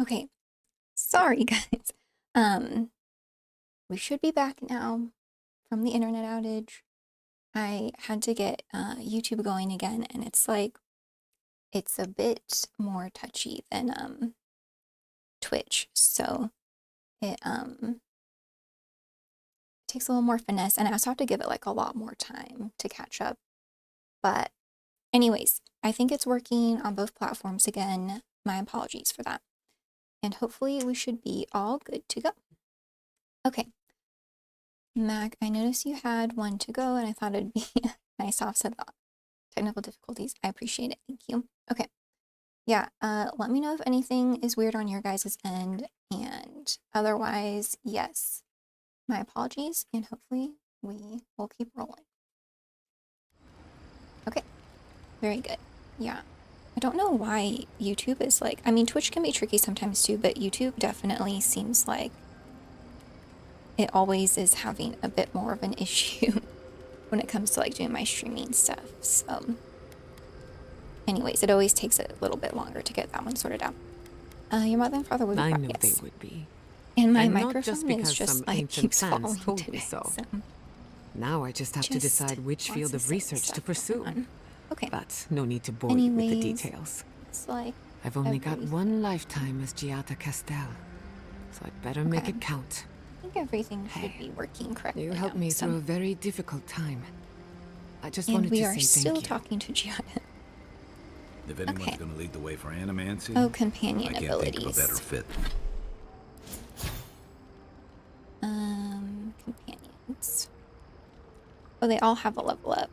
Okay, sorry guys. Um, we should be back now from the internet outage. I had to get YouTube going again, and it's a bit more touchy than Twitch, so it takes a little more finesse, and I also have to give it like a lot more time to catch up. But anyways, I think it's working on both platforms again. My apologies for that. And hopefully we should be all good to go. Okay, Mac, I noticed you had one to go, and I thought it'd be nice to offset the technical difficulties. I appreciate it. Thank you. Okay. Yeah, let me know if anything is weird on your guys' end, and otherwise, yes, my apologies, and hopefully we will keep rolling. Okay, very good. Yeah, I don't know why YouTube is like, I mean, Twitch can be tricky sometimes too, but YouTube definitely seems like it always is having a bit more of an issue when it comes to like doing my streaming stuff. So anyways, it always takes a little bit longer to get that one sorted out. Your mother and father would be I proud, knew they yes. would be. And my And not just microphone is because just some like ancient keeps fans falling told me today. so. So Now I just have to just decide which lots field of silly research to stuff pursue. going on. Okay. But no need to bore you with the Anyways, details. it's like I've only got one lifetime as Giada Castel, so I'd better make okay. it count. I think everything should Hey, be working correctly you helped now. me So, through a very difficult time. I just and wanted we to are say still thank you. talking to Giada. If anyone's Okay. gonna lead the way for animancy, Oh, companion I can't abilities. think of a better fit. Companions. Oh, they all have a level up.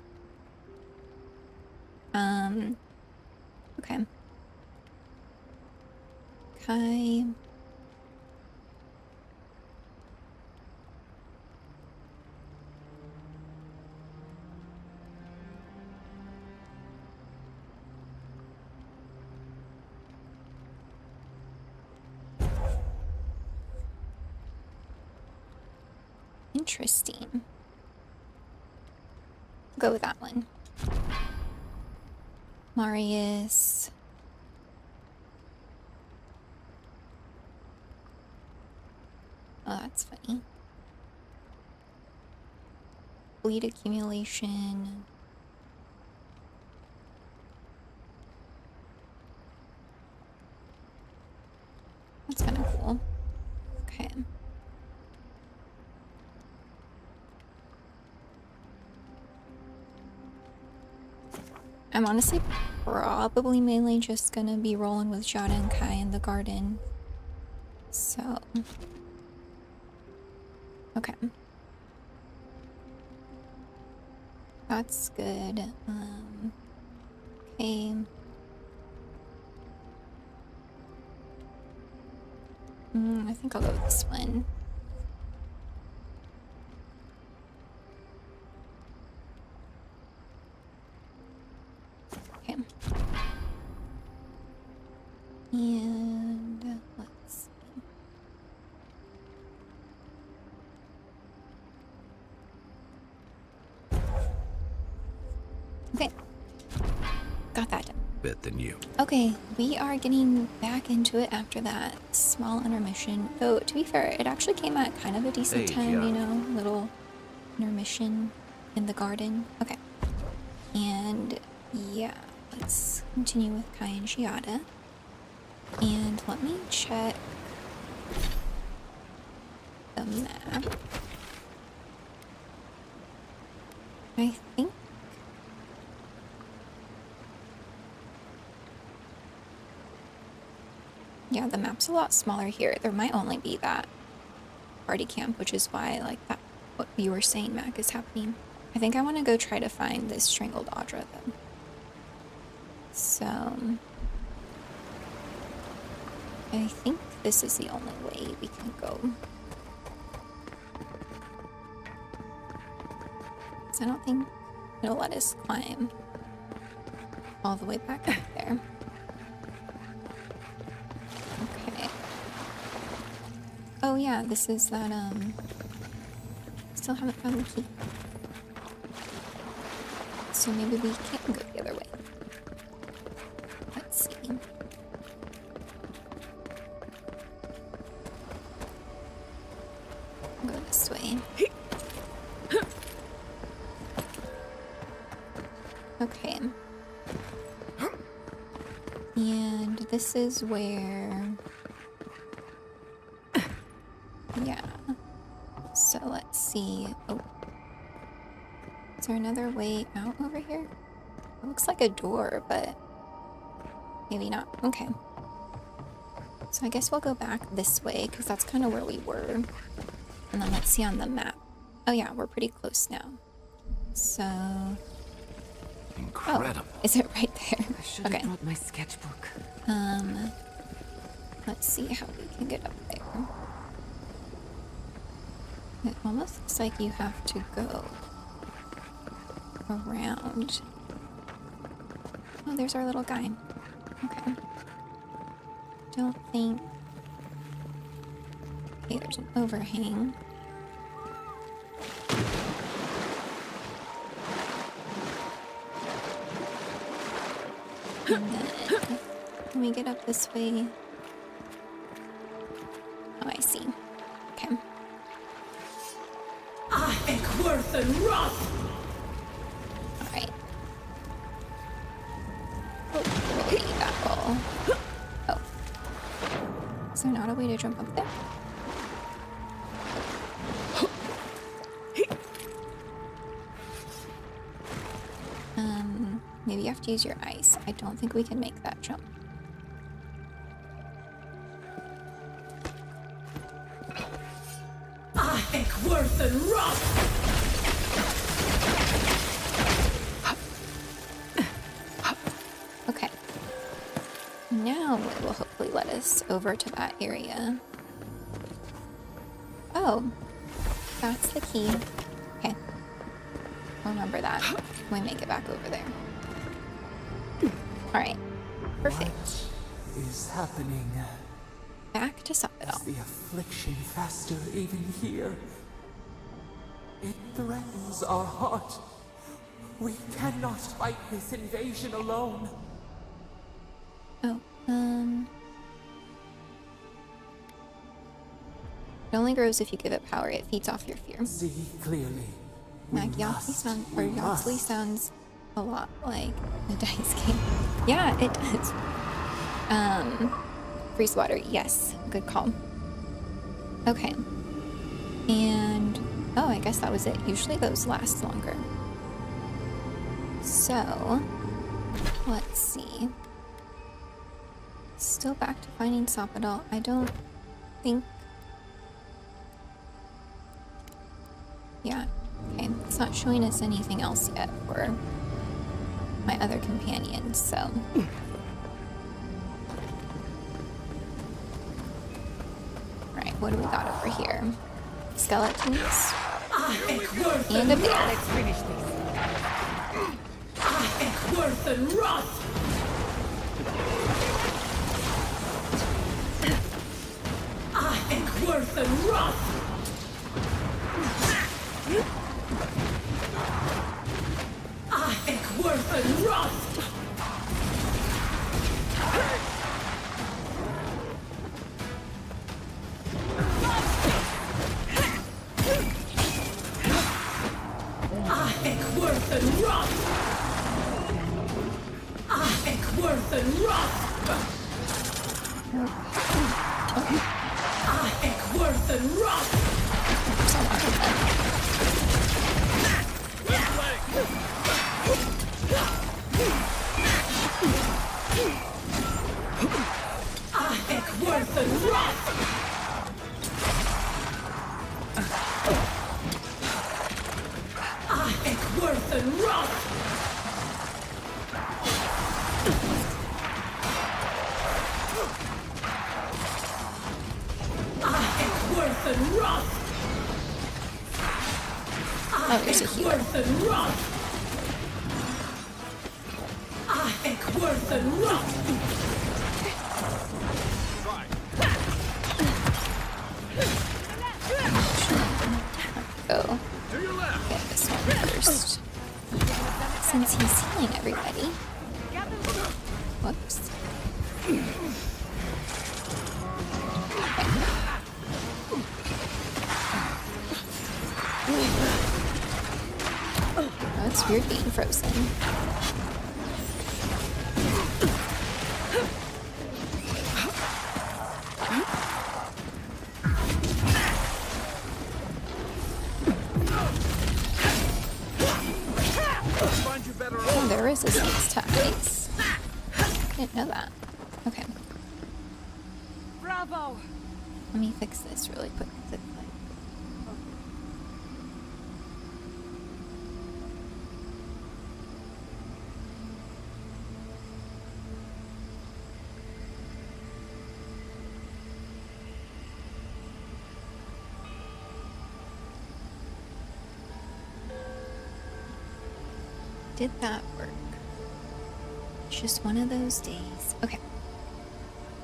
Okay. Kai. Interesting. Go with that one. Marius. Oh, that's funny. Bleed accumulation. That's kind of cool. Okay. I'm honestly probably mainly just gonna be rolling with Jada and Kai in the garden. So. Okay. That's good. Okay. I think I'll go with this one. Okay. And let's see. Okay. Got that done. Bet than you. Okay, we are getting back into it after that small intermission. Though, to be fair, it actually came at kind of a decent time, you know, little intermission in the garden. Okay. And yeah, let's continue with Kai and Giada. And let me check the map. I think yeah, the map's a lot smaller here. There might only be that party camp, which is why like that what you were saying, Mac, is happening. I think I want to go try to find this strangled Audra though. So I think this is the only way we can go. So I don't think it'll let us climb all the way back up there. Okay. Oh yeah, this is that, still haven't found the key. So maybe we can go the other way. Let's see. Okay. And this is where... Yeah. So let's see. Oh. Is there another way out over here? It looks like a door, but maybe not. Okay. So I guess we'll go back this way because that's kind of where we were. And then let's see on the map. Oh yeah, we're pretty close now. So... Incredible. Oh, is it right there? I should have brought my sketchbook. Let's see how we can get up there. It almost looks like you have to go around. Oh, there's our little guy. Okay. Don't think... Okay, there's an overhang. And then, can we get up this way? Oh, I see. Okay. Alright. Oh, really? That ball. Oh. Is there not a way to jump up there? Maybe you have to use your ice. I don't think we can make that jump. Okay. Now it will hopefully let us over to that area. Oh, that's the key. Okay. I'll remember that when we make it back over there. Alright. Perfect. What is happening? Back to Is Sapidal. the affliction faster even here? It threatens our heart. We cannot fight this invasion alone. Oh, it only grows if you give it power. It feeds off your fear. See clearly. Yoghthley sounds a lot like a dice game. Yeah, it does. Freeze water, yes. Good call. Okay. And, oh, I guess that was it. Usually those last longer. So, let's see. Still back to finding Sapidal. I don't think... Yeah, okay. It's not showing us anything else yet for my other companions, so... Right, what do we got over here? Skeletons. And a bear. Let's finish this. Oh, there's a healer. Go. Get this one first. Since he's healing everybody. Whoops. Oh, it's weird being frozen. Oh, their resistance to ice. Didn't know that. Okay. Bravo! Let me fix this really quick. Did that work? It's just one of those days. Okay.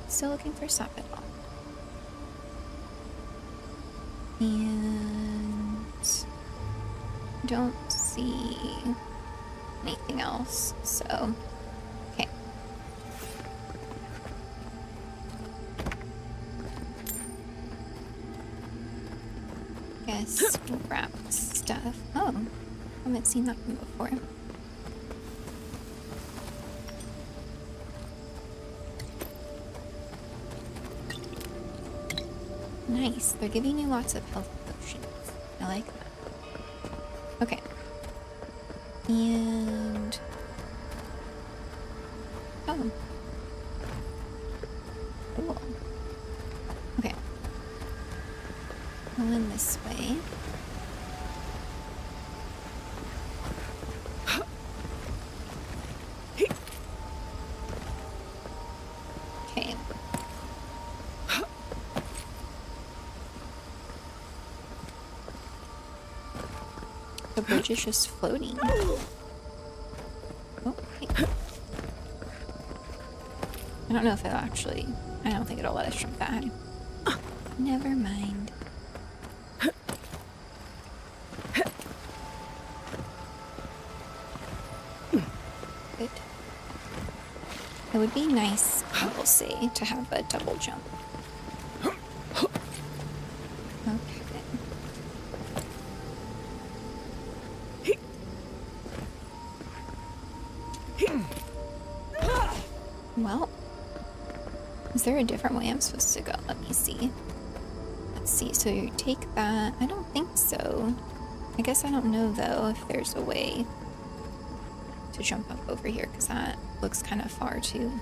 Still looking for Stop It All. And don't see anything else, so okay. Guess we'll grab stuff. Oh, I haven't seen that one before. Nice. They're giving you lots of health potions. I like that. Okay. And... oh. Cool. Okay. Going this way. Okay. The bridge is just floating. Oh, wait. I don't know if it'll actually... I don't think it'll let us jump that high. Never mind. Good. It would be nice, I will say, to have a double jump. Okay. Well, is there a different way I'm supposed to go? Let me see. Let's see. So you take that. I don't think so. I guess I don't know, though, if there's a way to jump up over here, because that looks kind of far, too.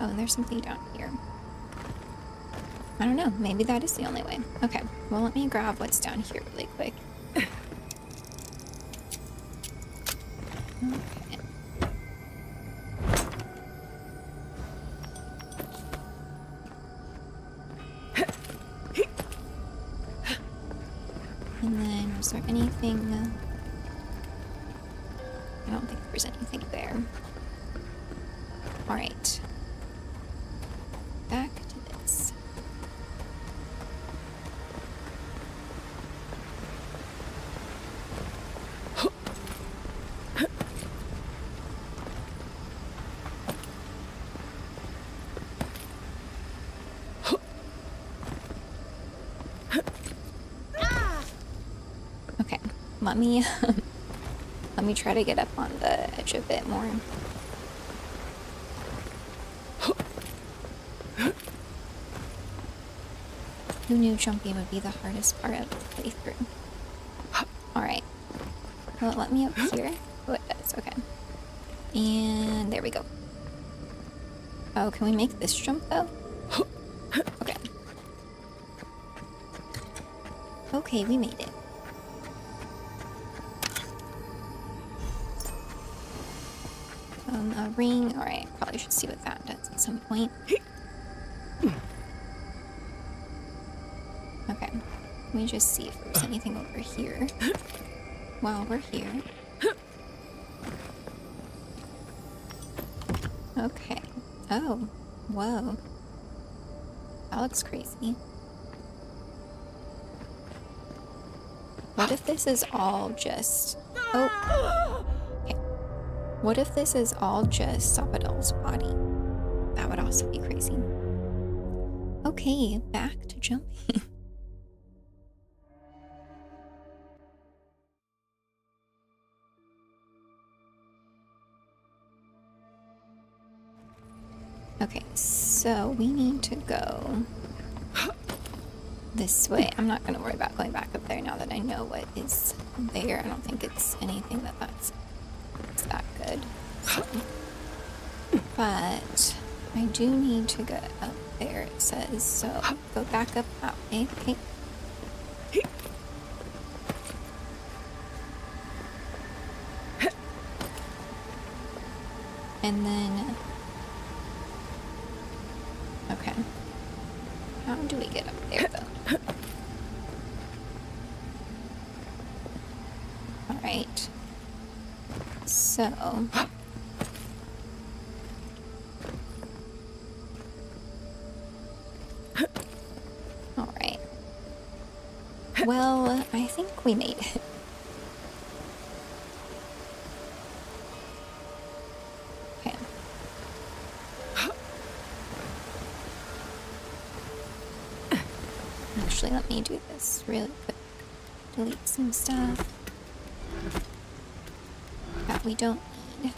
Oh, and there's something down here. I don't know. Maybe that is the only way. Okay. Well, let me grab what's down here really quick. Okay. And then, is there anything? I don't think there's anything there. Alright. Back to this. Okay, let me try to get up on the edge a bit more. Who knew jumping would be the hardest part of the playthrough? Alright. Will it let me up here? Oh, it does. Okay. And there we go. Oh, can we make this jump, though? Okay. Okay, we made it. A ring. Alright, probably should see what that does at some point. Okay. Let me just see if there's anything over here while we're here. Okay. Oh. Whoa. That looks crazy. What if this is all just... oh. Okay. What if this is all just Sabadell's body? That would also be crazy. Okay, back to jumping. Okay, so we need to go this way. I'm not gonna worry about going back up there now that I know what is there. I don't think it's anything that's that good. So. But I do need to get up there, it says. So go back up that way. Okay. And then, okay. How do we get up there though? Alright. So. Alright. Well, I think we made it. Okay. Actually, let me do this really quick. Delete some stuff that we don't need.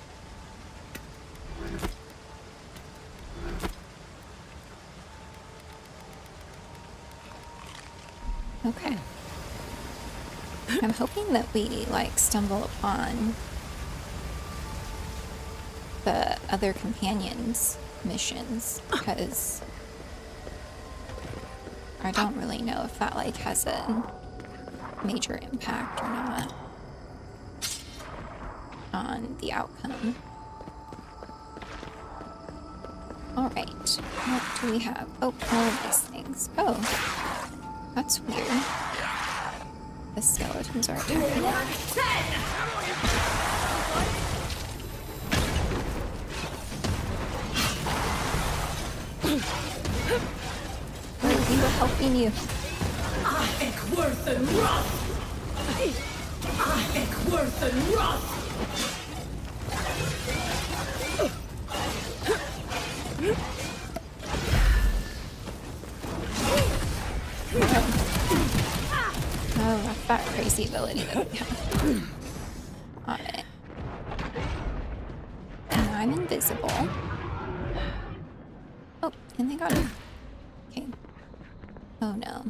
Okay. I'm hoping that we, like, stumble upon the other companions' missions, because I don't really know if that, like, has a major impact or not on the outcome. Alright, what do we have? Oh, all of these things. Oh, that's weird. The skeletons are attacking it. Oh, we were helping you. Ik word een rot! Ik word een rot! Oh, that's that crazy ability that we have on it. And I'm invisible. Oh, and they got it. Okay. Oh no.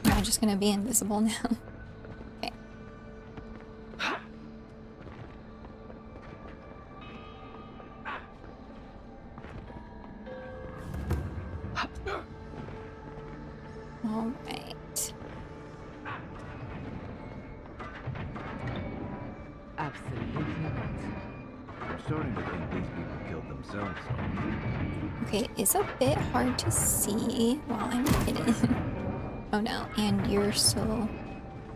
Am I just gonna be invisible now? Okay. All right. Absolutely not. I'm starting to think these people killed themselves. Okay, it's a bit hard to see while I'm hidden. Oh no, and you're still...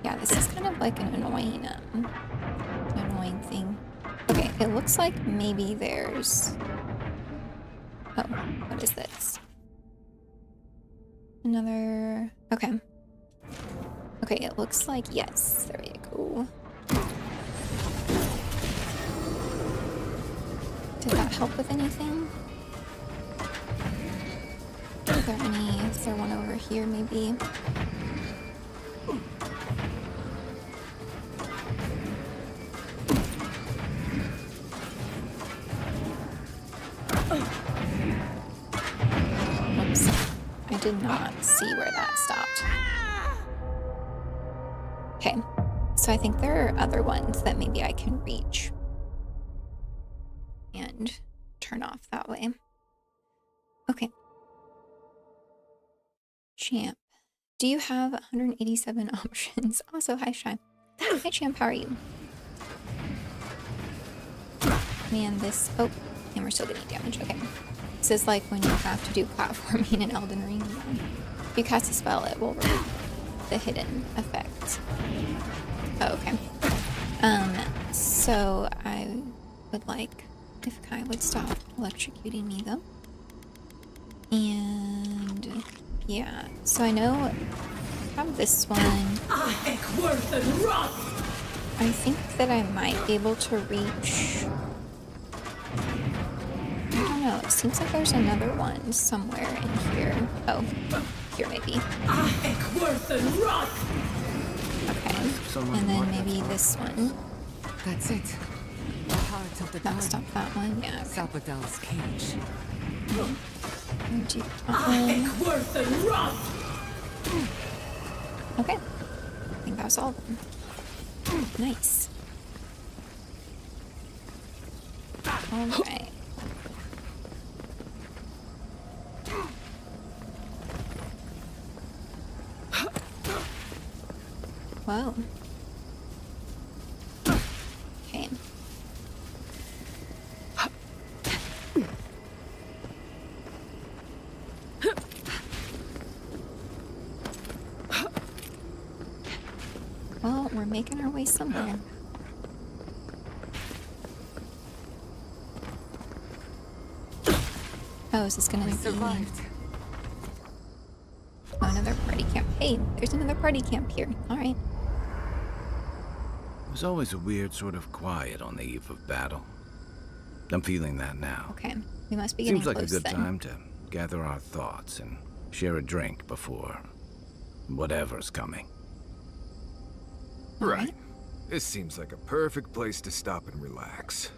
Yeah, this is kind of like an annoying thing. Okay, it looks like maybe there's... Oh, what is this? Another... Okay. Okay, it looks like yes. There we go. Did that help with anything? Is there one over here maybe? Oops. I did not see where that stopped. Okay, so I think there are other ones that maybe I can reach and turn off that way. Okay. Champ. Do you have 187 options? Also, hi, Shy. Hi, Champ. How are you? Man, this... Oh, and we're still getting damage. Okay. This is like when you have to do platforming in Elden Ring. If you cast a spell, it will remove the hidden effect. Oh, okay. So I would like if Kai would stop electrocuting me, though. And... yeah, so I know I have this one. I think that I might be able to reach... I don't know, it seems like there's another one somewhere in here. Oh, here maybe. Okay, and then maybe this one. That's it. exit of the That garden. stop that one. Yeah. Okay. Salpadal's cage. Do that I one. am worth the wrath. Okay. I think that was all of them. Nice. Alright. Whoa. Okay. Well, we're making our way somewhere. Oh, is this gonna We be survived. another party camp? Hey, there's another party camp here. Alright. There's always a weird sort of quiet on the eve of battle. I'm feeling that now. Okay. We must be getting Seems like a close good then. time to gather our thoughts and share a drink before whatever's coming. Right. This seems like a perfect place to stop and relax.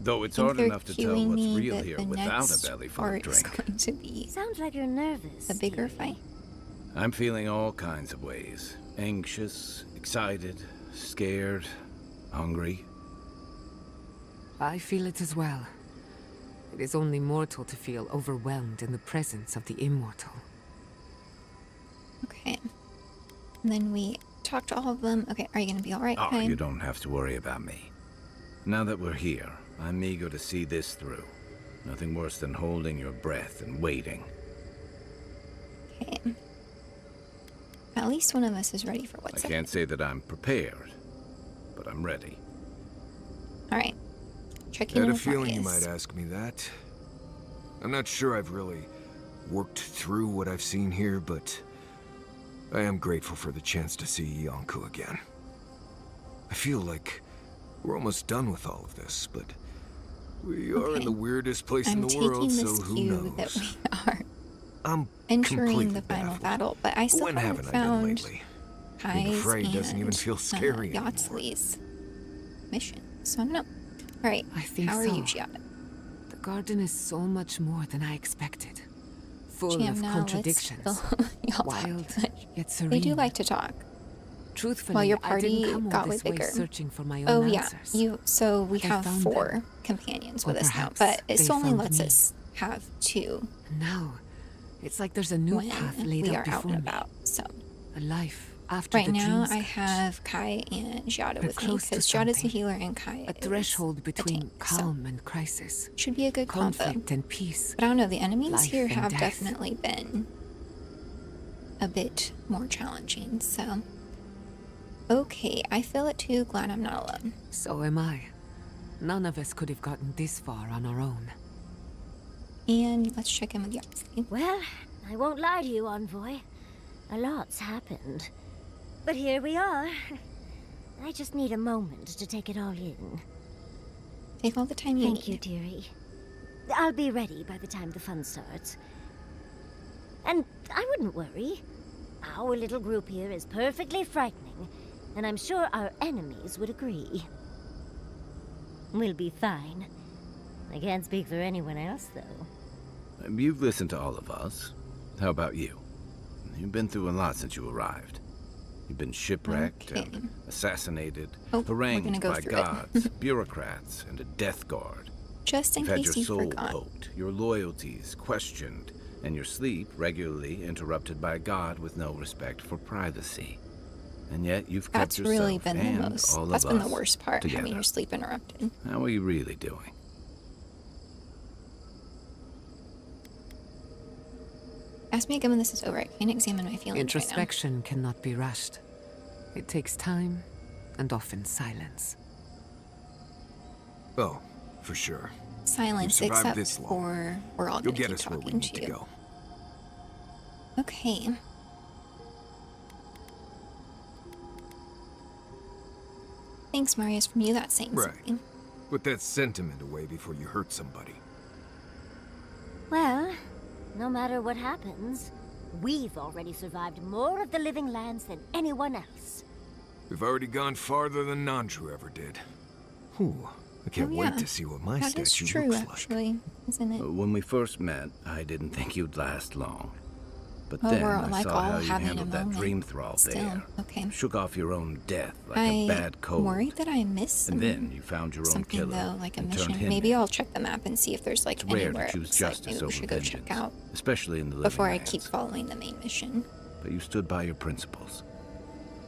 Though it's I think hard they're enough to tell cueing what's me real that here the without next a belly full part of is drink. going to be Sounds like you're nervous. the bigger dearie. fight. I'm feeling all kinds of ways. Anxious, excited, scared, hungry. I feel it as well. It is only mortal to feel overwhelmed in the presence of the immortal. Okay. And then we talk to all of them. Okay, are you gonna be alright, Oh, Kai? you don't have to worry about me. Now that we're here, I'm eager to see this through. Nothing worse than holding your breath and waiting. Okay. At least one of us is ready for I what's can't say that I'm prepared, but I'm ready. Alright. Check I in had a with feeling you Marius. might ask me that. I'm not sure I've really worked through what I've seen here, but I am grateful for the chance to see Yonko again. I feel like we're almost done with all of this, but we are Okay. in the weirdest place in I'm the taking world, so this who cue knows? that we are I'm entering completely the final baffled. battle, but I still When haven't haven't I been found lately? Being Kai's afraid doesn't even and, feel scary anymore. Yatsley's mission. So I don't know. Alright, I think how are you, so. Giada? The garden is so much more than I expected. Full Jam, of now contradictions. let's y'all Wild, talk. yet serene. They do like to talk. Truthfully, Well, your I party didn't come all got way this way bigger. searching for my Oh own yeah, answers. so we I have found 4 them. companions Or with us now, perhaps but it they only found lets me. us have 2 And now, it's like there's a new when path laid we out are out before and me. about. So A life after right the now dreams I catch. have Kai and Giada We're with me close to because Giada's a something. healer and Kai A is threshold a between tank, so calm and crisis. should be a good combo. Conflict and peace. But I don't know, the enemies Life here and have death. definitely been a bit more challenging. So okay, I feel it too. Glad I'm not alone. So am I. None of us could have gotten this far on our own. And let's check in with Yatsley. Well, I won't lie to you, Envoy. A lot's happened. But here we are. I just need a moment to take it all in. Take all the time you Thank need. you, dearie. I'll be ready by the time the fun starts. And I wouldn't worry. Our little group here is perfectly frightening, and I'm sure our enemies would agree. We'll be fine. I can't speak for anyone else, though. You've listened to all of us. How about you? You've been through a lot since you arrived. You've been shipwrecked Okay. and assassinated, Oh, we're gonna harangued go by through it. gods, bureaucrats, and a death guard. Just in You've had case your you soul forgot. poked, your loyalties questioned, and your sleep regularly interrupted by a god with no respect for privacy. And yet you've kept That's yourself really been and the most. all That's of been the us worst part, having together. your sleep interrupted. How are you really doing? Ask me again when this is over. I can't examine my feelings right now. Introspection cannot be rushed. It takes time and often silence. Oh, for sure. Silence, You've survived except this long. for we're all You'll gonna get keep us where we talking need to you. go. Okay. Thanks, Marius, from you that saying Right. something. Put that sentiment away before you hurt somebody. Well, no matter what happens, we've already survived more of the living lands than anyone else. We've already gone farther than Nandru ever did. Whew, I can't Oh, wait yeah. to see what my That is statue true, looks like. actually, isn't it? When we first met, I didn't think you'd last long. But Oh, then we're I like saw all how you having a handled that moment dream thrall still. there. Okay. Shook off your own death like I a bad cold. worried that I missed And then you found your own something killer though, like a and turned mission. him Maybe in. I'll check the map and see if there's like It's rare anywhere to choose it's like justice maybe we over should go vengeance, check out especially in the living before I lands. keep following the main mission. But you stood by your principles.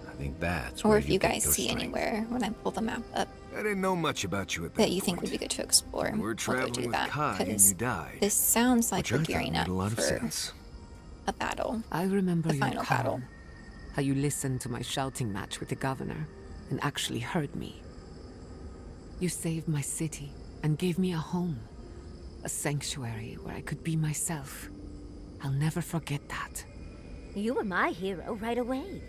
I think that's Or where if you get guys your see strength. anywhere when I pull the map up I didn't know much about you at that that you think would point. be good to explore, We're we'll go traveling do with that. Kai and Because you died. this sounds like which we're I thought gearing made up a lot of for sense. a battle. I remember The your final calm, battle. how you listened to my shouting match with the governor and actually heard me. You saved my city and gave me a home, a sanctuary where I could be myself. I'll never forget that. You were my hero right away.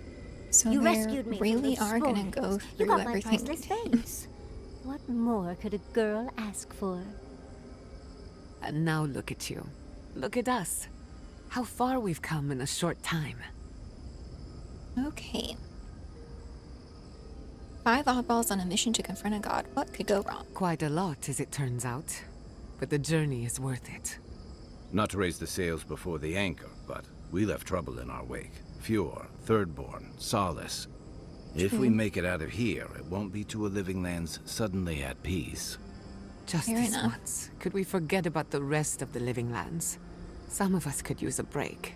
So You they rescued me really from are those gonna go spoilers. through You got my everything. priceless face. What more could a girl ask for? And now look at you. Look at us. How far we've come in a short time. Okay. 5 oddballs on a mission to confront a god. What could go wrong? Quite a lot, as it turns out. But the journey is worth it. Not to raise the sails before the anchor, but we left trouble in our wake. Fjord, Thirdborn, Solace. If we make it out of here, it won't be to a living lands suddenly at peace. Just Fair this enough. once, could we forget about the rest of the living lands? Some of us could use a break.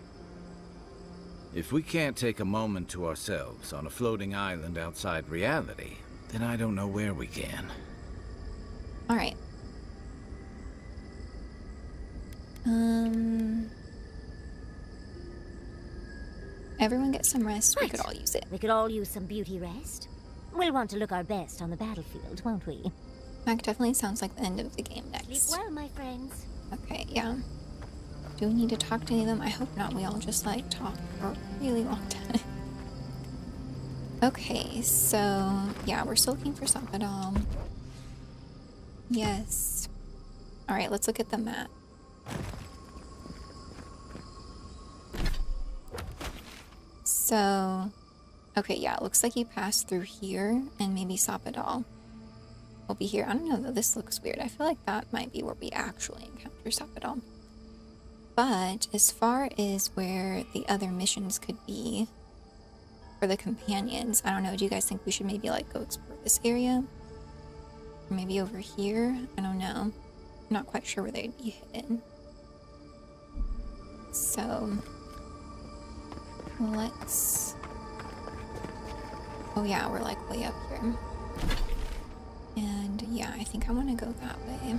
If we can't take a moment to ourselves on a floating island outside reality, then I don't know where we can. Alright. Everyone get some rest. We Right. could all use it. We could all use some beauty rest. We'll want to look our best on the battlefield, won't we? That definitely sounds like the end of the game Sleep next. well, my friends. Okay, yeah. Do we need to talk to any of them? I hope not. We all just like talk for a really long time. Okay, so yeah, we're still looking for Sapadal. Yes. Alright, let's look at the map. So, okay, yeah, it looks like you passed through here and maybe Sapadal will be here. I don't know though, this looks weird. I feel like that might be where we actually encounter Sapadal. But as far as where the other missions could be for the companions, I don't know, do you guys think we should maybe like go explore this area? Or maybe over here? I don't know. I'm not quite sure where they'd be hidden. So let's... Oh yeah, we're like way up here. And yeah, I think I want to go that way.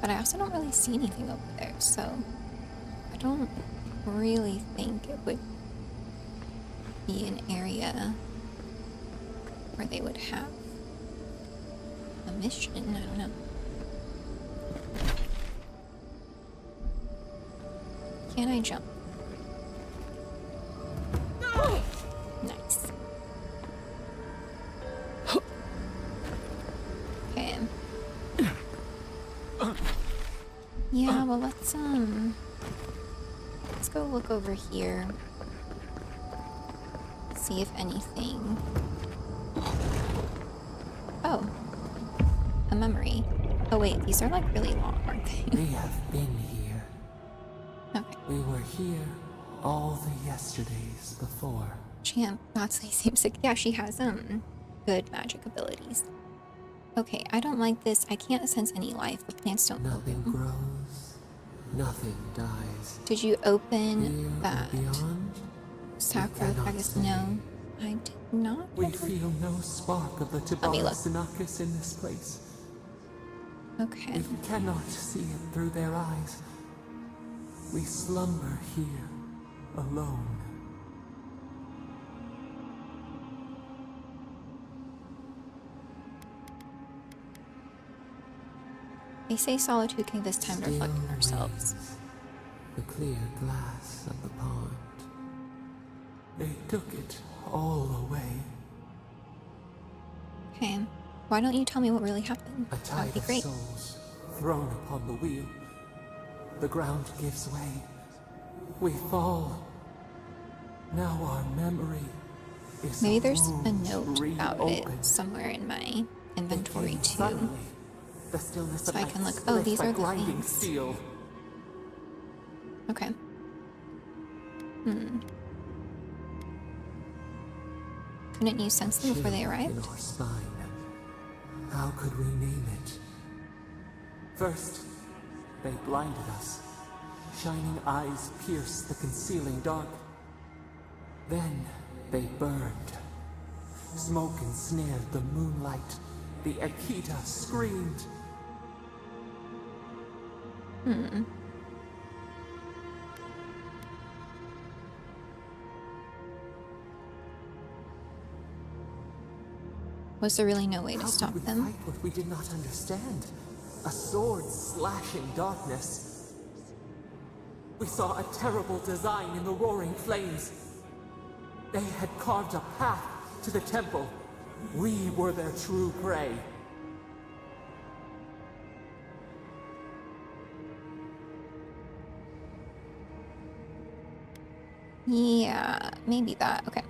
But I also don't really see anything over there, so I don't really think it would be an area where they would have a mission. I don't know. Can I jump? Nice. Okay. Yeah, well let's go look over here. See if anything. Oh. A memory. Oh wait, these are like really long, aren't they? We have been here. Okay. We were here all the yesterdays before. Champ, Natsuki seems like, yeah, she has good magic abilities. Okay, I don't like this. I can't sense any life. The plants don't Nothing open. grows, nothing dies. Did you open Here that or beyond, sarcophagus? No, I did not. we feel no spark of the me look. Tabaris Sinakis in this place. Okay. We cannot see it through their eyes. We slumber here, alone. They say solitude can give us time to reflect on ourselves. Remains the clear glass of the pond. They took it all away. Okay. Why don't you tell me what really happened? A That would tide be of great. souls thrown upon the wheel. The ground gives way. We fall. Now our memory is Maybe there's a wound note about reopened. it somewhere in my inventory too. Suddenly, the stillness So of I night can look, oh, split these like are the grinding things. steel. Okay. Couldn't you sense them before they Chill arrived? in our spine. How could we name it? First, they blinded us. Shining eyes pierced the concealing dark. Then they burned. Smoke ensnared the moonlight. The Akita screamed. Was there really no way to How stop could we them? fight what we did not understand? A sword slashing darkness. We saw a terrible design in the roaring flames. They had carved a path to the temple. We were their true prey. Yeah, maybe that. Okay.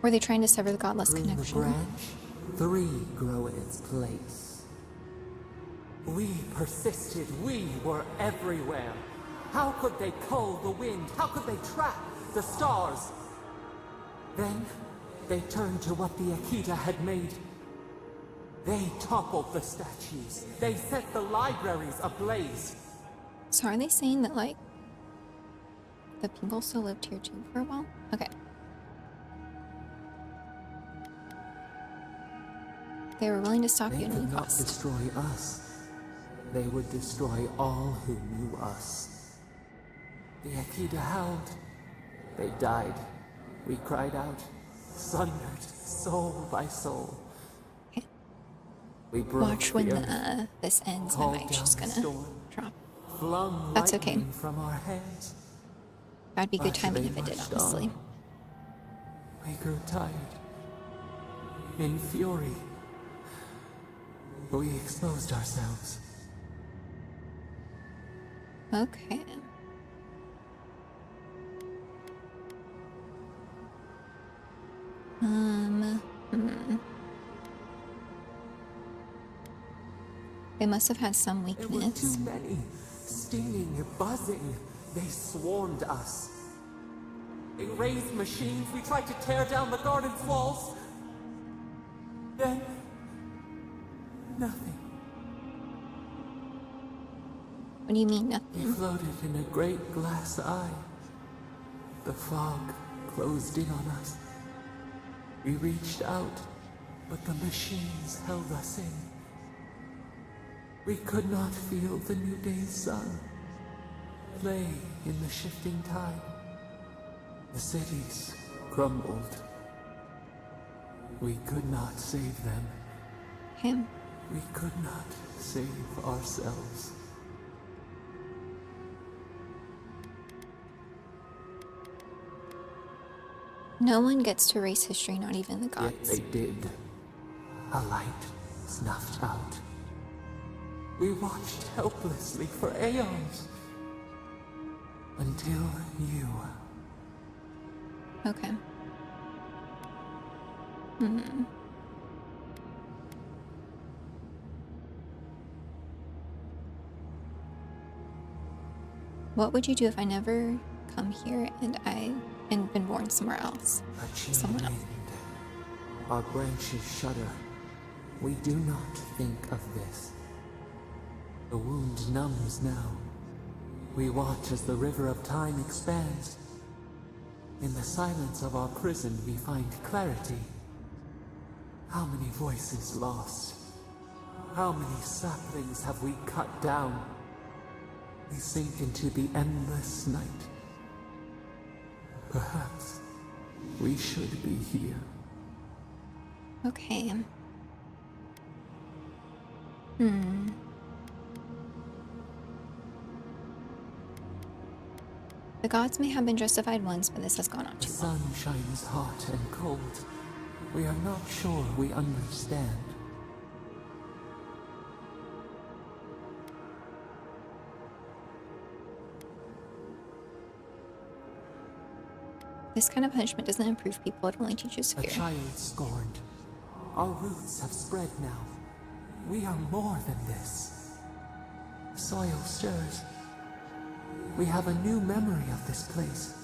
Were they trying to sever the godless Prune the connection? branch, 3 grow in its place. We persisted. We were everywhere. How could they cull the wind? How could they trap the stars? Then they turned to what the Akita had made. They toppled the statues. They set the libraries ablaze. So are they saying that, like, the people still lived here too for a while? Okay. They were willing to stop They you at could any not cost. destroy us. They would destroy all who knew us. The Akita howled. They died. We cried out, sundered soul by soul. Okay. We broke Watch the when earth, this ends. My called mic's just down the gonna storm. drop. flung That's okay. lightning from our hands. That'd be good But timing they if it did, marched honestly. on. We grew tired. In fury, we exposed ourselves. Okay. They must have had some There were weakness. too many, stinging, buzzing. They swarmed us. They raised machines. We tried to tear down the garden's walls. Then, nothing. What do you mean We nothing? floated in a great glass eye. The fog closed in on us. We reached out, but the machines held us in. We could not feel the new day's sun. Lay in the shifting tide. The cities crumbled. We could not save them. Him. We could not save ourselves. No one gets to erase history, not even the Yet gods. they did. A light snuffed out. We watched helplessly for aeons. Until you. Okay. What would you do if I never come here and been born somewhere else? A chill Someone else. wind. Our branches shudder. We do not think of this. The wound numbs now. We watch as the river of time expands. In the silence of our prison, we find clarity. How many voices lost? How many saplings have we cut down? We sink into the endless night. Perhaps we should be here. Okay. The gods may have been justified once, but this has gone on The too long. sun shines hot and cold. We are not sure we understand. This kind of punishment doesn't improve people, it only teaches A fear. child scorned. Our roots have spread now. We are more than this. The soil stirs. We have a new memory of this place.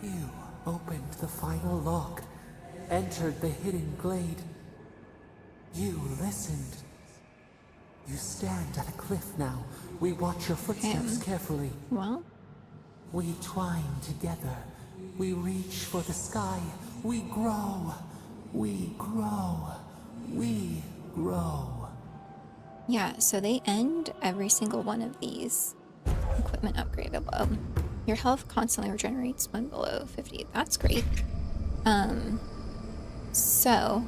You opened the final lock, entered the hidden glade. You listened. You stand at a cliff now. We watch your footsteps carefully. Well, We twine together. We reach for the sky. We grow. We grow. We grow. yeah, so they end every single one of these. Equipment upgrade above. Your health constantly regenerates when below 50. That's great. So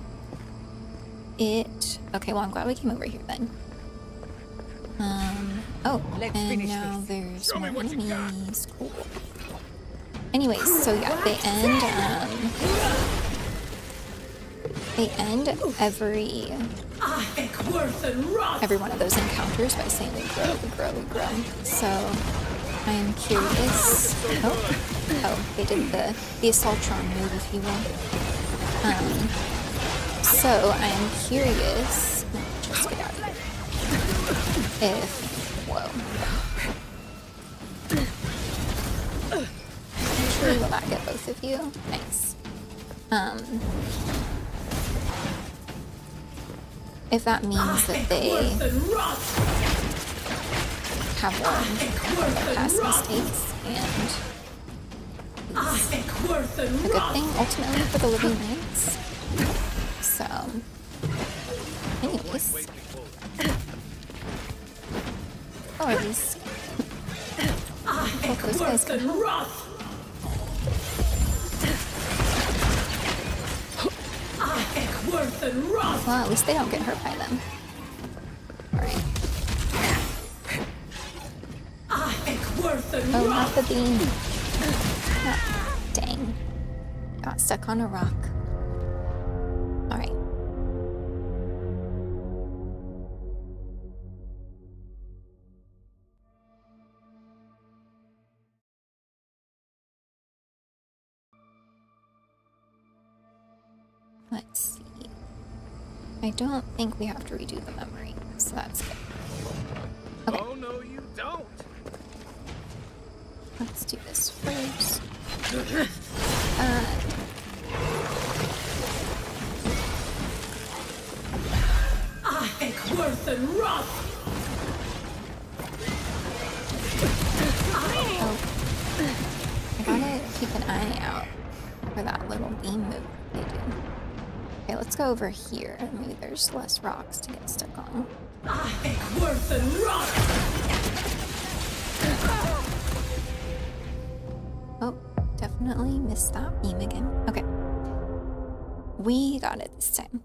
okay, well, I'm glad we came over here then. Oh, and now there's more enemies. Cool. Anyways, so yeah, they end every one of those encounters by saying we grow, we grow, we grow. So I am curious. Oh, they did the Assaultron move, if you will. So I am curious. Let me just get out of here. Whoa. Actually, will that get both of you? Nice. If that means that they have learned their past mistakes and is a good thing ultimately for the living lands. So, anyways. Oh, are these? Oh, those guys can help. Well, at least they don't get hurt by them. Alright. Oh, not the beam. Ah, dang. Got stuck on a rock. Alright. Let's see. I don't think we have to redo the memory, so that's good. Okay. Oh, no, you don't. Let's do this first. Oh. I gotta keep an eye out for that little beam move they do. Okay, let's go over here. Maybe there's less rocks to get stuck on. Oh, definitely missed that beam again. Okay. We got it this time.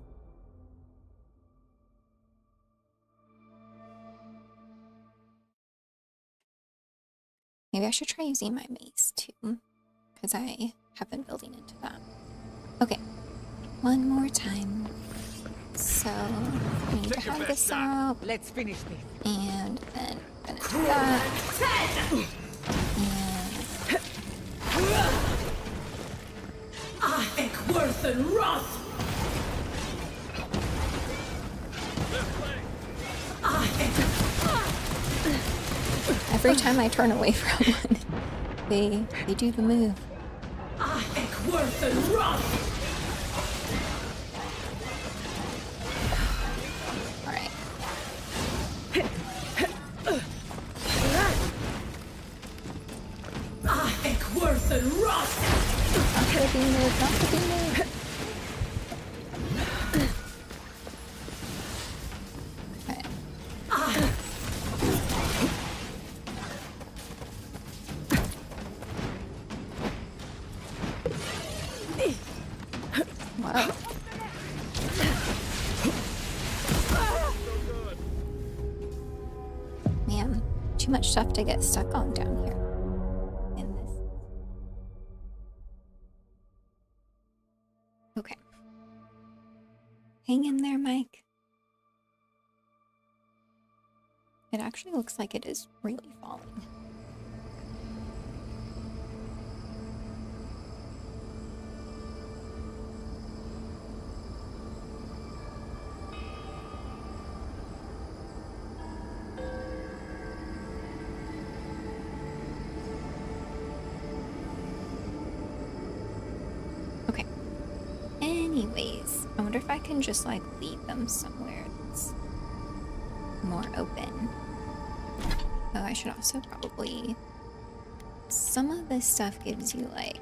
Maybe I should try using my mace too, because I have been building into that. Okay, one more time. So, we need to have this out. Let's finish this. And then I'm gonna do that. Every time I turn away from one, they do the move. Alright. Not the beam move, not the beam move. Okay. Wow. Man, too much stuff to get stuck on down here. In this. Okay. Hang in there, Mike. It actually looks like it is really falling. Anyways, I wonder if I can just like lead them somewhere that's more open. Oh, I should also probably... Some of this stuff gives you like...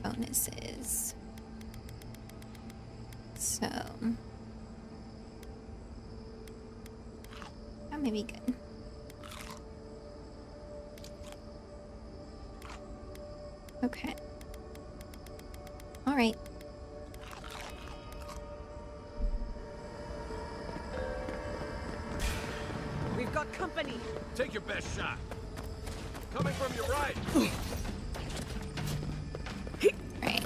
bonuses. So... that may be good. Okay. Alright. We've got company. Take your best shot. Coming from your right. Right.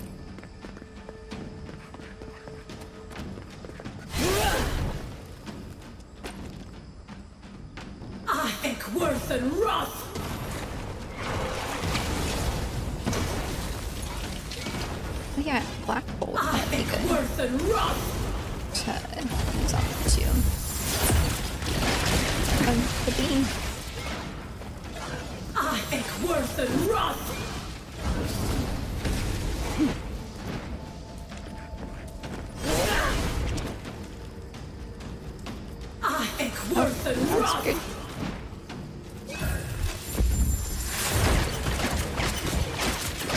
I think worth and wrath. Oh yeah, Black Bolt I might be think good worth and wrath. to use on too. The bean. I think worth and wrath. I think worth and That's wrath. good.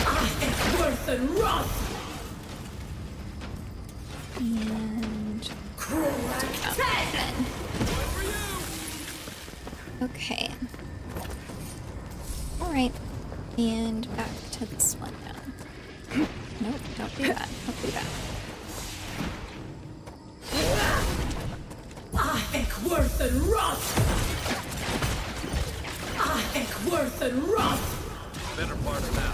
I think worth and wrath. And Correct. then. Okay. Alright. And back to this one now. Nope, don't do that. Don't do that. I think worth and wrath. I think worth and wrath. Better partner now.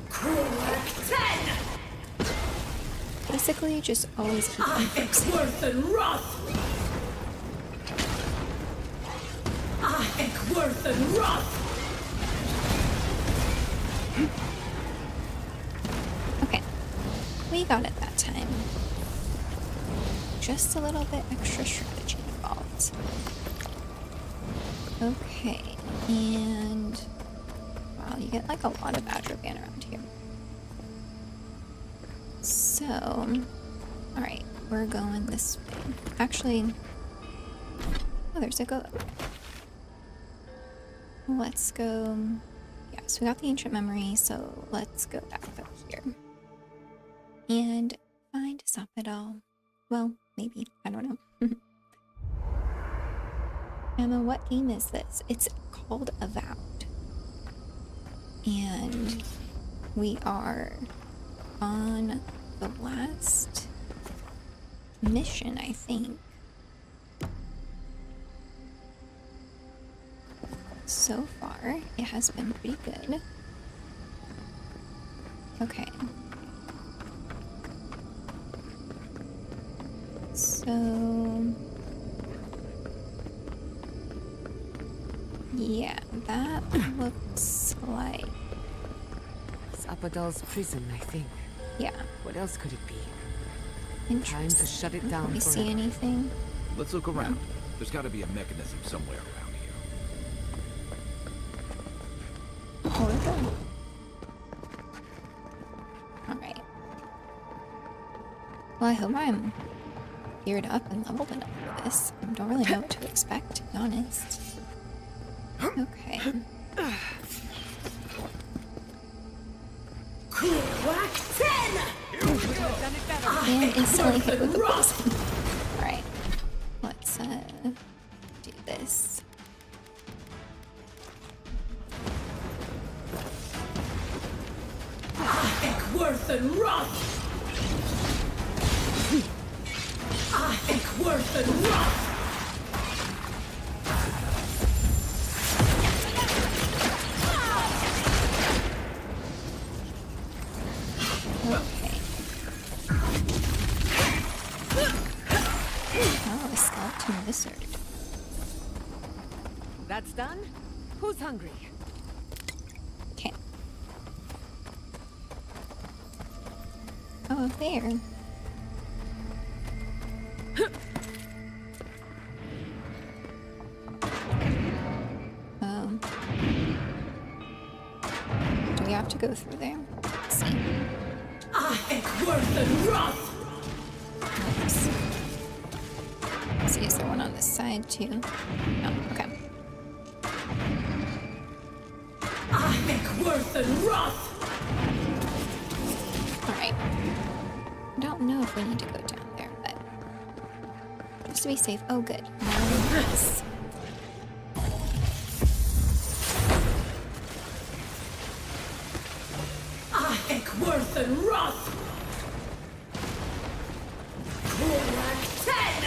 Correct. 10. Basically, just always keep I them think focusing. worth and wrath. I think worth and wrath. Okay. We got it that time. Just a little bit extra strategy involved. Okay. And... wow, you get like a lot of Atrovan around here. So... alright, we're going this way. Actually... oh, there's a goat. Let's go... yeah, so we got the ancient memory, so let's go back up here. And find Sapidal. Well, maybe. I don't know. Emma, what game is this? It's called Avowed. And we are on the last mission, I think. So far, it has been pretty good. Okay. So... yeah, that looks like... Zapadal's prison, I think. yeah, What else could it be? interesting. Time to shut it down Can we see forever. anything? Let's look around. There's got to be a mechanism somewhere around here. Oh, we're good. Alright. Well, I hope I'm geared up and leveled enough for this. I don't really know what to expect, to be honest. Okay. Correct. 10. And instantly hit with the poison. Alright. Let's, do this. I think worth and wrath. I think worth and wrath. Okay. Oh, a skeleton wizard. That's done? Who's hungry? Okay. Oh, there. Oh. go through there. Let's see. Worth and Roth! Let's see, is there one on this side too? Oh, okay. Worth and Roth! Alright. I don't know if we need to go down there, but just to be safe. Oh, good. Nice. Worth and Roth! Crack 10!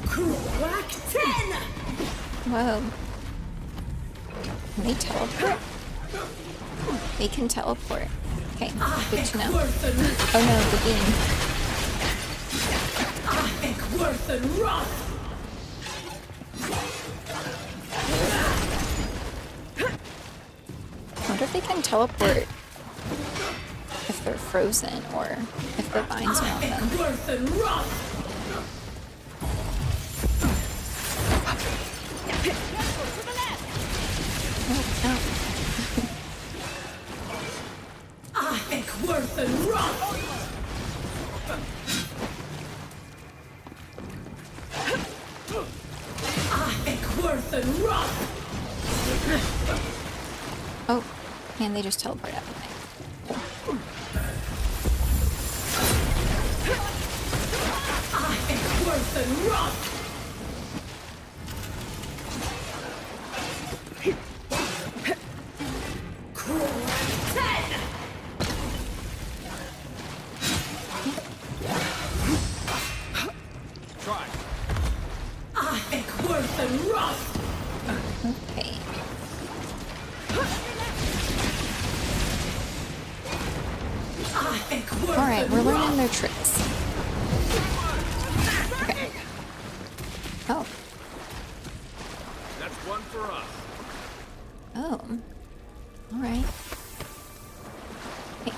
Crack 10! Whoa. Can they teleport? They can teleport. Okay, good to know. Oh no, the beam. Worth and Roth! I wonder if they can teleport if they're frozen or if the vines are on them. Worth and Roth! Oh, Worth and Roth! Worth and Roth! oh, and they just teleport up. Worth and Roth! Worth and Roth! Okay. Alright, we're learning their tricks. Okay. Oh. That's one for us. Oh. Alright. Hey.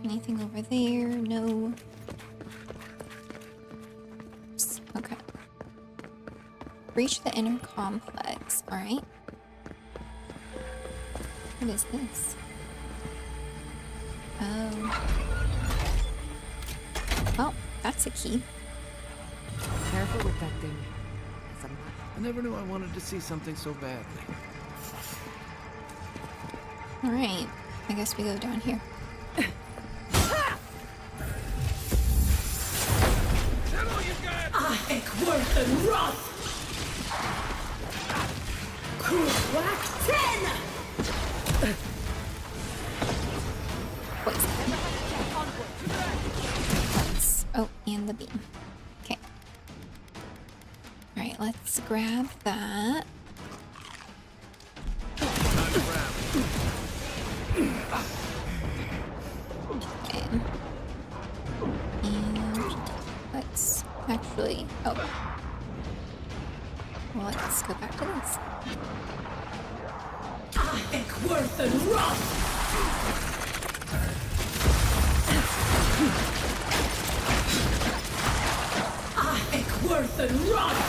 Anything over there? No. Okay. Reach the inner complex. Alright. What is this? Oh. Oh, that's a key. Careful with that thing. I never knew I wanted to see something so badly. Alright. I guess we go down here. Worth and Roth! Crack 10! Poison. Oh, and the beam. Okay. Alright, let's grab that. Okay. And let's actually... Oh. Well, let's go back to this. Worth and Roth! Worth and Roth!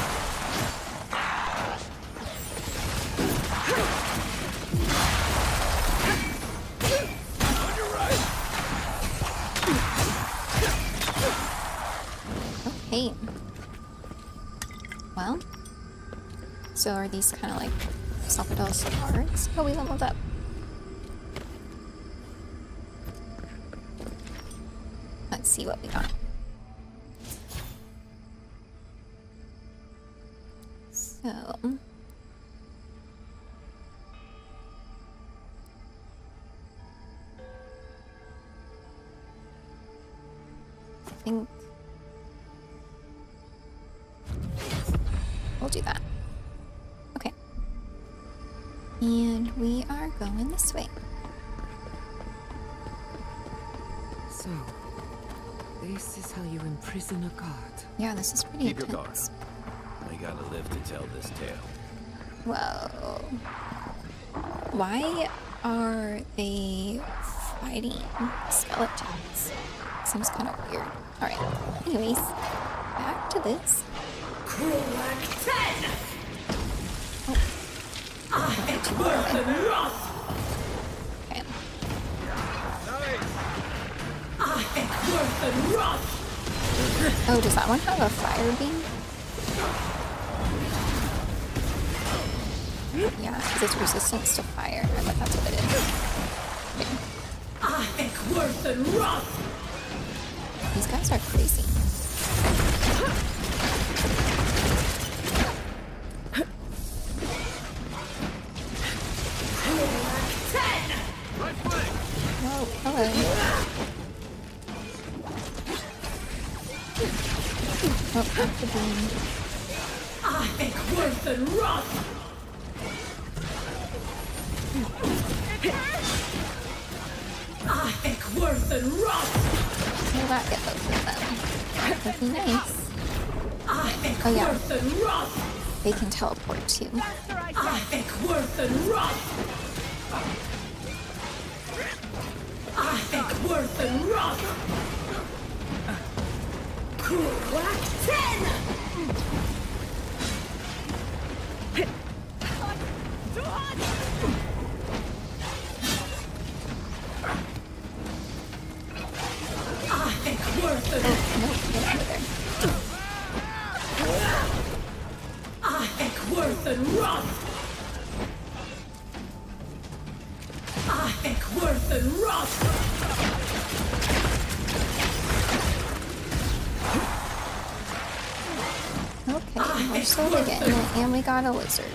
Okay. Well. So are these kind of like Socradel's cards? Oh, we leveled up. Let's see what we got. So... I think... we'll do that. Okay. And we are going this way. So, this is how you imprison a god. Yeah, this is pretty Keep your guard intense. We gotta live to tell this tale. Whoa. Why are they fighting skeletons? Seems kind of weird. Alright. Anyways, back to this. Crack 10! Not too far away. Okay. Oh, does that one have a fire beam? Yeah, because it's resistance to fire. I bet that's what it is. Okay. These guys are crazy. Whoa, hello. Oh, not the beam. Will that get both of them? That'd be nice. Oh yeah. They can teleport too. Okay, we're slowly getting it, and we got a lizard.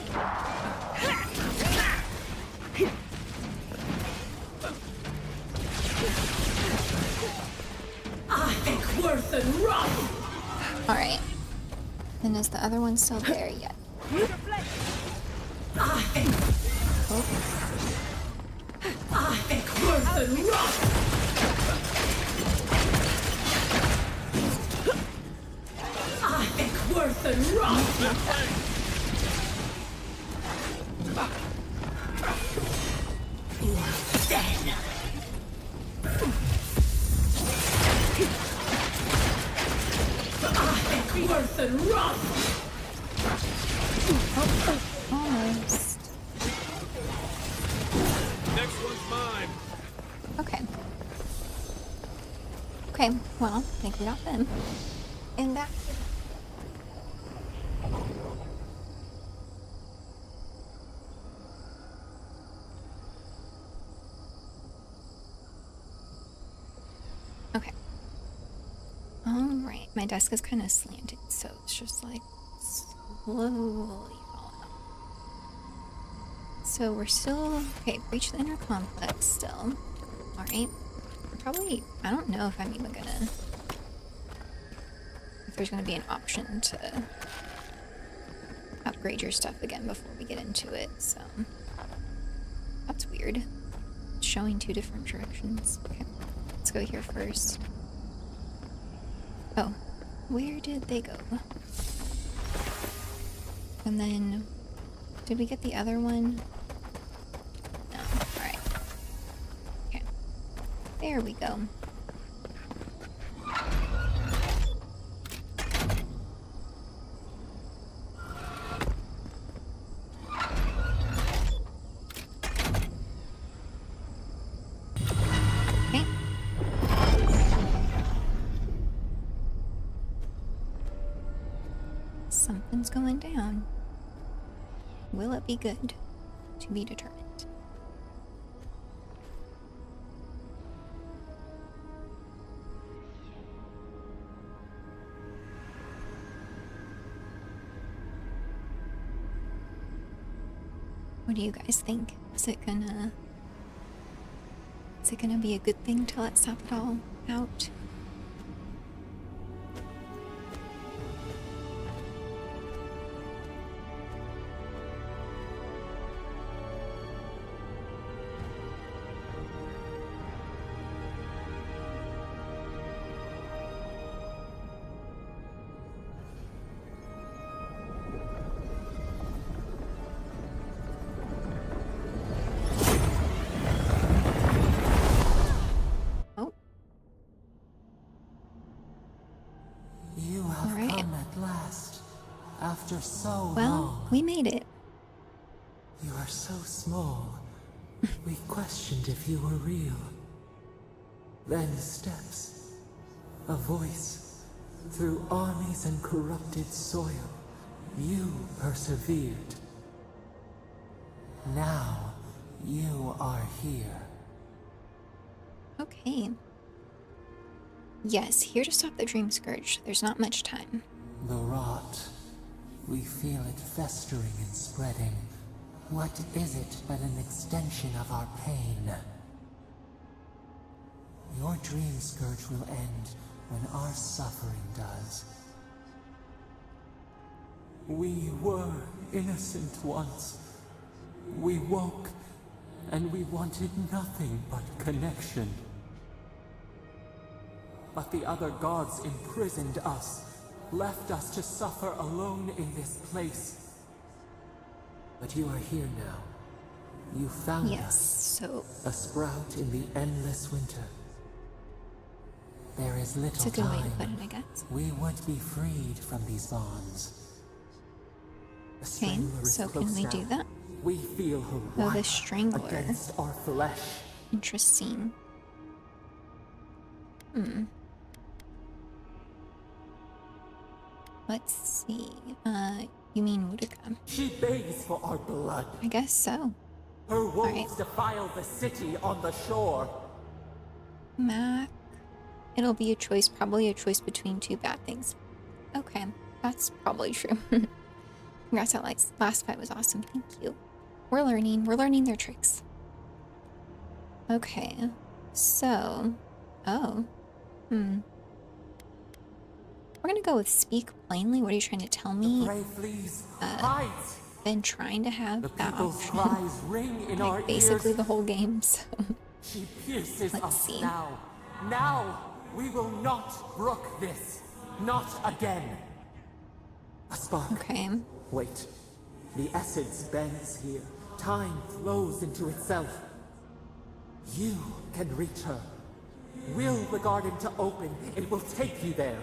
Alright. And is the other one still there yet? Oh. Almost. Next one's mine. Okay. Okay, well, I think we got them. And that. Okay. Alright, my desk is kind of slanted, so it's just like slowly falling up. So we're still. Okay, reach the inner complex still. Alright. Probably. I don't know if I'm even gonna. If there's gonna be an option to upgrade your stuff again before we get into it, so. That's weird. It's showing two different directions. Okay, let's go here first. Oh, where did they go? And then, did we get the other one? No, alright. Okay, there we go. Something's going down. Will it be good? To be determined. What do you guys think? Is it gonna be a good thing to let stop it all out? After so Well, long, we made it. you are so small, we questioned if you were real. Then steps, a voice, through armies and corrupted soil. You persevered. Now, you are here. Okay. Yes, here to stop the Dream Scourge. There's not much time. The rot. We feel it festering and spreading. What is it but an extension of our pain? Your Dream Scourge will end when our suffering does. We were innocent once. We woke, and we wanted nothing but connection. But the other gods imprisoned us, left us to suffer alone in this place. But you are here now. You found Yes, us, so a sprout in the endless winter. There is little it's a good way to time. put it, I guess. We would be freed from these bonds. The Okay, Strangler is so can close we now. do that? We feel her Oh, the wrath Strangler. against our flesh. Interesting. Let's see. You mean Utica? She begs for our blood. I guess so. Her wolves Alright. defile the city on the shore. Mac. It'll be a choice, probably a choice between two bad things. Okay, that's probably true. Congrats, that last fight was awesome. Thank you. We're learning their tricks. Okay, so, we're gonna go with speak plainly. What are you trying to tell me? Prey flees, hides. Been trying to have The that people's option cries ring in our like basically ears. the whole game. So She pierces Let's us see. now. Now we will not brook this. Not again. A spark. okay, Wait. The essence bends here. Time flows into itself. You can reach her. Will the garden to open. It will take you there.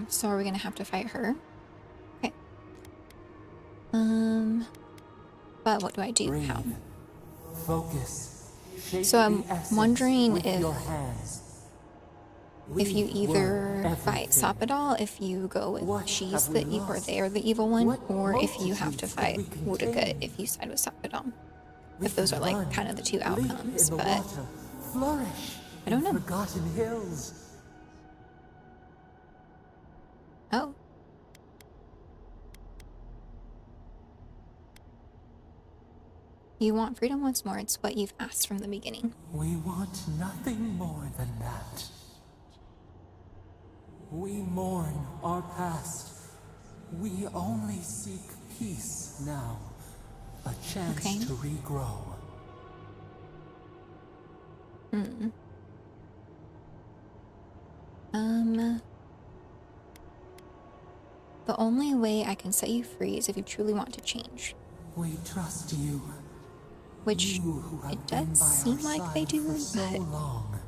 so are we gonna have to fight her? Okay. But what do I do? Breathe. How? Focus. Shape So I'm the essence wondering with if- your hands. If you We either were fight everything. Sapadal, if you go with What she's have the we evil or lost? they are the evil one, What or if you have to multitudes fight could we Utica contain? if you side with Sapadal. We If those can are like run, kind of the two leap outcomes, in the but water, flourish I don't in know. Forgotten hills. oh. You want freedom once more, it's what you've asked from the beginning. We want nothing more than that. We mourn our past. We only seek peace now. A chance Okay. to regrow. The only way I can set you free is if you truly want to change. We trust you. Which You who have it been does by seem our like they side do, for so but long.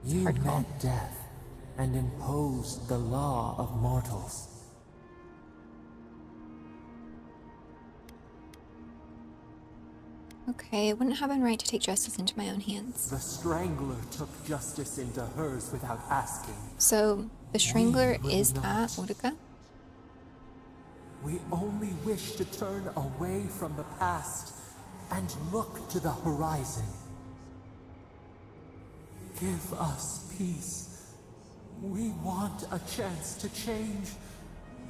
You hard call. met death and imposed the law of mortals. okay, it wouldn't have been right to take justice into my own hands. The Strangler took justice into hers without asking. So the Strangler will is not. that Utica? We only wish to turn away from the past and look to the horizon. Give us peace. We want a chance to change.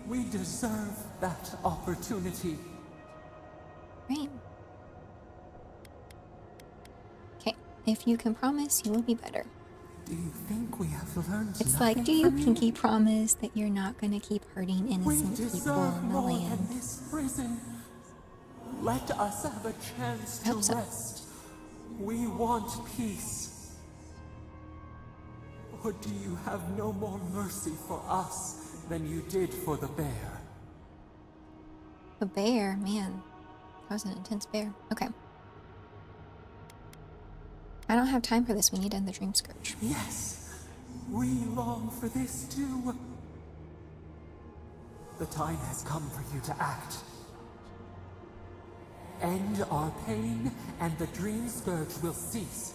We deserve that opportunity. Right. Okay, if you can promise, you will be better. Do you think we have learned It's nothing like, do you from pinky promise that you're not gonna keep hurting We innocent people deserve in the more than land? this prison. Let us have a chance I to hope so. rest. We want peace. Or do you have no more mercy for us than you did for the bear? The bear, man. That was an intense bear. Okay. I don't have time for this. We need to end the Dream Scourge. Yes, we long for this too. The time has come for you to act. end our pain, and the dream scourge will cease.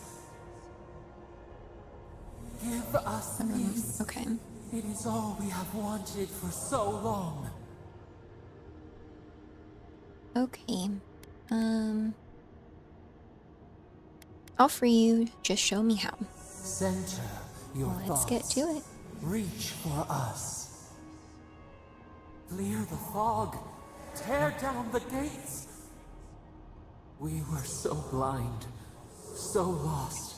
Give us peace. Okay. It is all we have wanted for so long. Okay. I'll free you. Just show me how. Center your Let's thoughts. get to it. Reach for us. Clear the fog. Tear down the gates. We were so blind, so lost.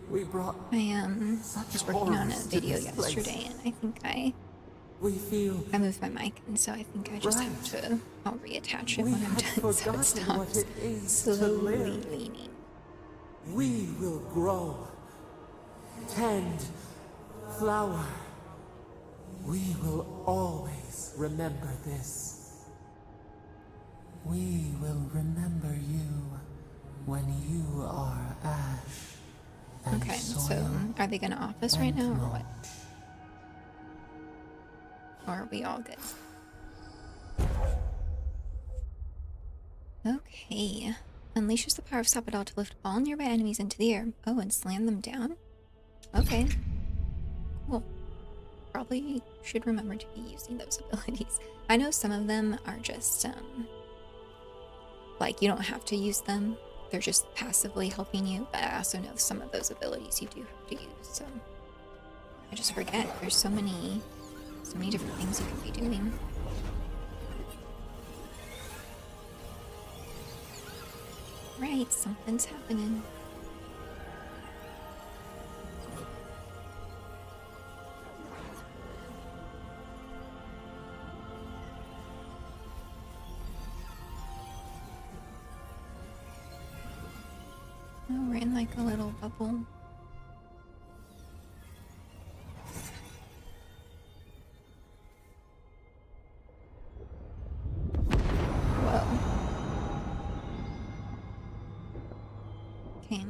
We brought I such was working on a horrors to video this place. yesterday, and I think I We moved my mic, and so I think I just have to. I'll reattach it We when I'm had done, so it forgotten what stops it is to slowly live. leaning. We will grow, tend, flower. We will always remember this. We will remember you when you are ash. And Okay, so soil are they gonna off us right and now, or mold. what? Or are we all good? Okay. Unleashes the power of Sapodal to lift all nearby enemies into the air. Oh, and slam them down? Okay. Cool. Probably should remember to be using those abilities. I know some of them are just, like, you don't have to use them. They're just passively helping you, but I also know some of those abilities you do have to use, so... I just forget. There's so many different things you can be doing. Right, something's happening. Oh, we're in like a little bubble. Whoa. Okay.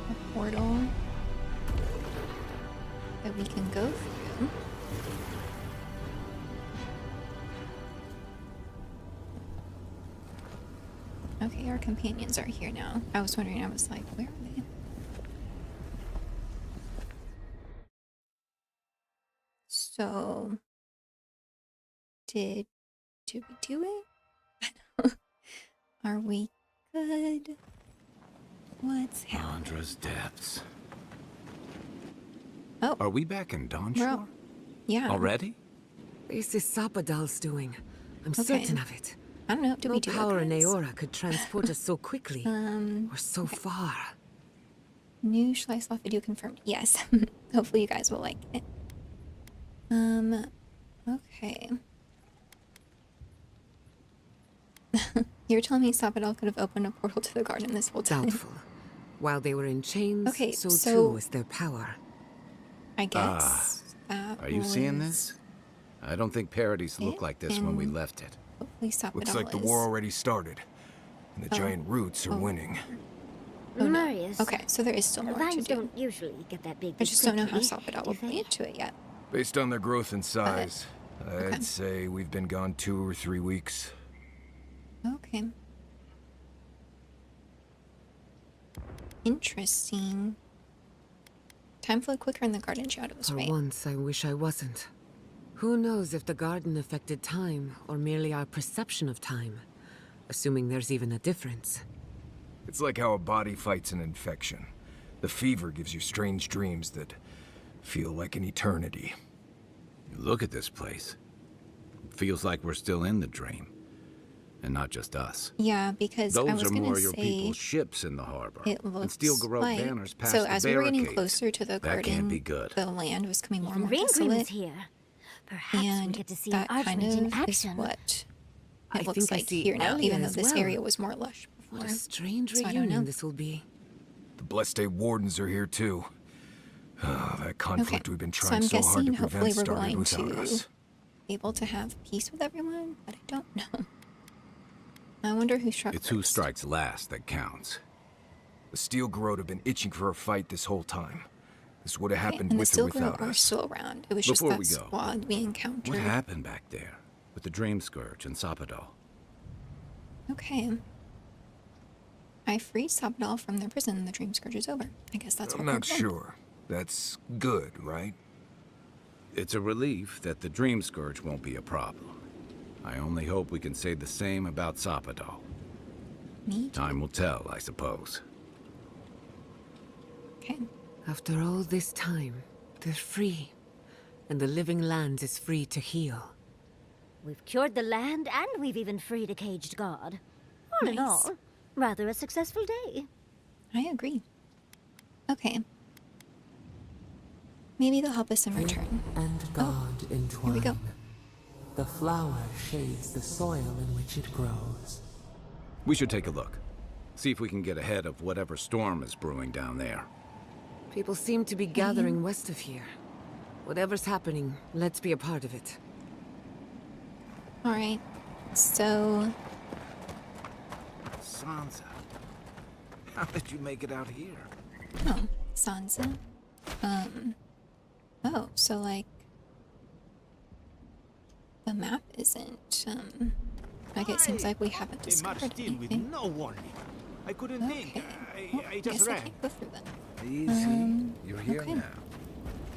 A portal that we can go through. Okay, our companions are here now. I was wondering, I was like, where are they? So, did we do it? Are we good? What's happening? Andra's depths. Oh, Are we back in Dawnshore? well, yeah. Already? This is Sapodal's doing. I'm Okay. certain of it. I don't know. Did No we do power it, in guys? Aora could transport us so quickly, or so okay. far. New Schleislaw video confirmed. Yes. Hopefully you guys will like it. Okay. You're telling me Sapodal could have opened a portal to the garden this whole time? Doubtful. While they were in chains, Okay, so so- too was their power. I guess that Are you seeing was- this? I don't think parodies looked it like this when we and- left it. Hopefully Sapodal Looks like the is- war already started, and the giant roots are winning. Oh, no. Marius. Okay, so there is still more to Vines do. don't usually get that big. I just don't know how quickly, Sapodal do will play they? into it yet. Based on their growth and size, okay. I'd say we've been gone 2 or 3 weeks. Okay. Interesting. Time flowed quicker in the garden shadows, For right? once, I wish I wasn't. Who knows if the garden affected time, or merely our perception of time? Assuming there's even a difference. It's like how a body fights an infection. The fever gives you strange dreams that feel like an eternity. Look at this place. It feels like we're still in the dream. And not just us. Yeah, because I Those was are gonna more your say people's ships in the harbor. it and looks steel garrote like banners past so the as we were getting barricades. closer to the That garden, can't be good. the land was becoming more and more Green Green desolate, is here. Perhaps we and get to see that our kind Archmage in of is action. what I it looks think I like see here now, Elia even though as this well. area was more lush before. What a strange So I don't know. reunion this will be. The Blessed Wardens are here too. That conflict Okay, we've been so trying I'm so hard to guessing hopefully prevent we're started going without to us. able to have peace with everyone, but I don't know. I wonder who struck It's who first. strikes last that counts. The Steel Garrote have been itching for a fight this whole time. This would have Okay, happened and the with or Steel Grove without are us. still around. It was just Before that we go, squad we encountered. What happened back there with the Dream Scourge and Sapadal? Okay. I freed Sabadal from their prison and the Dream Scourge is over. I guess that's I'm what we're not doing. sure. That's good, right? It's a relief that the Dream Scourge won't be a problem. I only hope we can say the same about Sapadal. Me too. Time will tell, I suppose. Okay. After all this time, they're free. And the living land is free to heal. We've cured the land, and we've even freed a caged god. All in Nice. all, rather a successful day. I agree. Okay. Maybe they'll help us in return. And God entwine. we go. The flower shades the soil in which it grows. We should take a look. See if we can get ahead of whatever storm is brewing down there. People seem to be gathering west of here. Whatever's happening, let's be a part of it. Alright. So, Sansa, how did you make it out here? oh, Sansa. Oh, so like, the map isn't, like it seems like we haven't They marched discovered in with anything. no warning. I couldn't think. Okay. Well, I just guess I ran. can't go through that. Easy. You're here okay. now.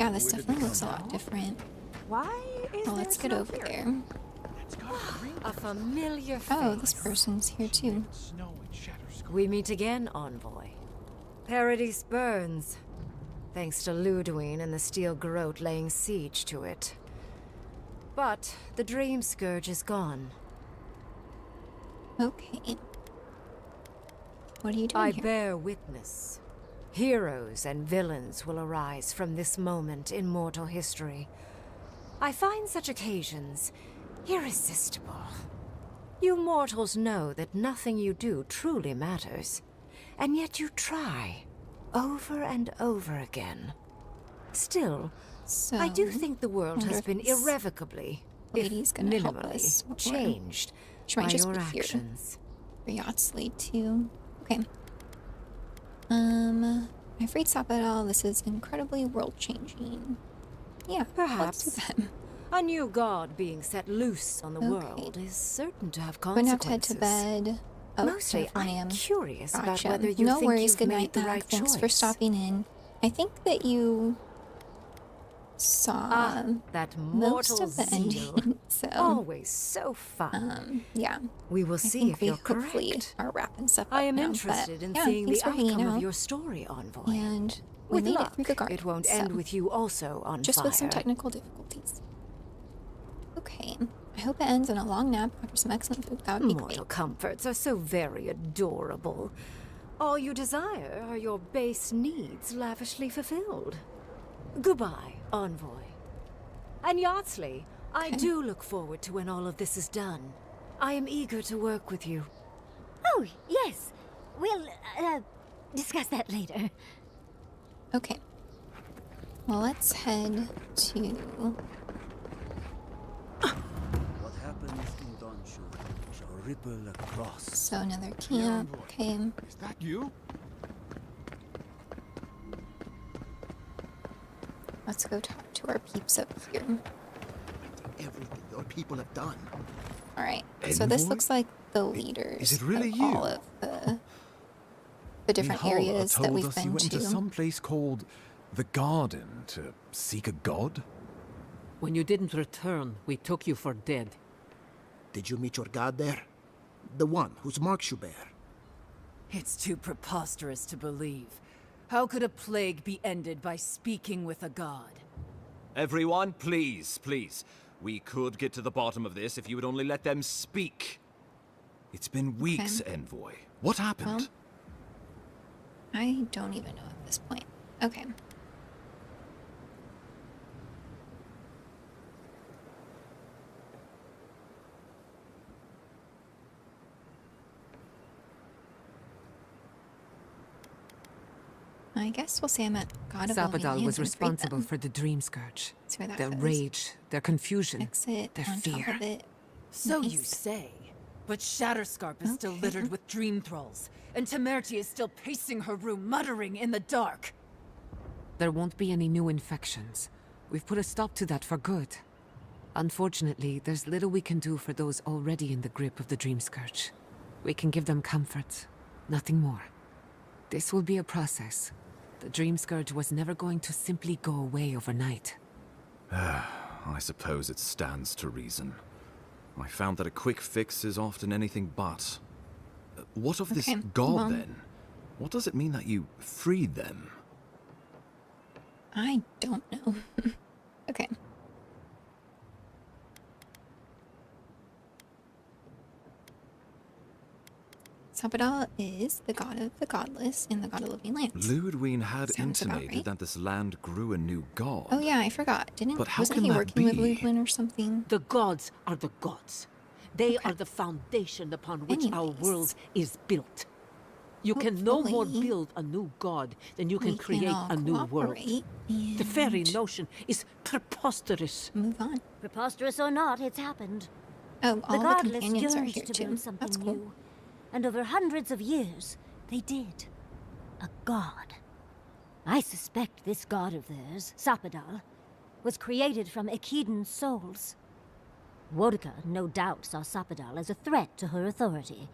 Yeah, this Where did definitely they looks a come lot different. Why is Well, there let's get snow over here? there. A familiar face. Oh, this person's here too. Snow and shatters. We meet again, Envoy. Paradise burns, thanks to Ludwine and the Steel Garrote laying siege to it. But the Dream Scourge is gone. Okay. What are you doing I here? bear witness. Heroes and villains will arise from this moment in mortal history. I find such occasions irresistible. You mortals know that nothing you do truly matters, and yet you try, over and over again. Still, So, I do think the world wonder has if been this irrevocably, if lady's gonna help minimally, us, or changed she might by just your be here. actions. for Yachtley too. Okay. I freed Sapadal. This is incredibly world-changing. Yeah, Perhaps. let's do that. A new god being set loose on the Okay. world is certain to have Gonna have consequences. to head to bed. Oh, Mostly, California. I'm curious about Gotcha. whether you no think worries. you've Good made night, the Mac. right Thanks for choice. stopping in. I think that you saw That most mortal of the zeal. ending. So, Always so fun. yeah. We will I see think if we you're hopefully correct. are wrapping stuff up I am now, interested but in yeah, seeing thanks the for hanging outcome out. of your story, Envoy. And we With made luck, it through the guard. it won't so, end with you also on just fire. with some technical difficulties. Okay. I hope it ends in a long nap after some excellent food. That would be Mortal great. comforts are so very adorable. All you desire are your base needs lavishly fulfilled. Goodbye, Envoy. And Yardsley, I Okay. do look forward to when all of this is done. I am eager to work with you. Oh, yes. We'll, discuss that later. Okay. Well, let's head to. What happens in Donshu shall ripple across. So another camp. Okay. Is that you? Let's go talk to our peeps up here. Everything your people have done. All right. So this Envoy? looks like the leaders Is it really of you? all of the different areas that we've been to. some place called the Garden to seek a god? When you didn't return, we took you for dead. Did you meet your god there? The one whose marks you bear? It's too preposterous to believe. How could a plague be ended by speaking with a god? Everyone, please, please. We could get to the bottom of this if you would only let them speak. It's been weeks, Envoy. What happened? Well, I don't even know at this point. Okay. I guess we'll say I'm at God of Living Sapadal Lands was and freed responsible them. for the Dream Scourge. See where that Their goes. rage, their confusion, Exit their on top fear. of it. So you Nice. say. But Shatterscarp is still Okay. littered with dream thralls, and Temerity is still pacing her room, muttering in the dark. There won't be any new infections. We've put a stop to that for good. Unfortunately, there's little we can do for those already in the grip of the Dream Scourge. We can give them comfort, nothing more. This will be a process. The Dream Scourge was never going to simply go away overnight. I suppose it stands to reason. I found that a quick fix is often anything but. What of this Okay, god, well- then? What does it mean that you freed them? I don't know. Okay. Sapadal is the god of the godless in the God of Living Lands. Ludwig had Sounds about intimated right. that this land grew a new god. Oh yeah, I forgot. But how Wasn't can he that working with be? Ludwig or something? The gods are the gods. They Okay. are the foundation upon which our Anyways. world is built. You can no more Hopefully, build a new god than you can we create all a new world. cooperate The very and notion is preposterous. move on. Preposterous or not, it's happened. Oh, The all the godless companions are yearned here to too. build something That's cool. new. And over hundreds of years, they did. A god. I suspect this god of theirs, Sapadal, was created from Echidan souls. Wodka no doubt saw Sapadal as a threat to her authority.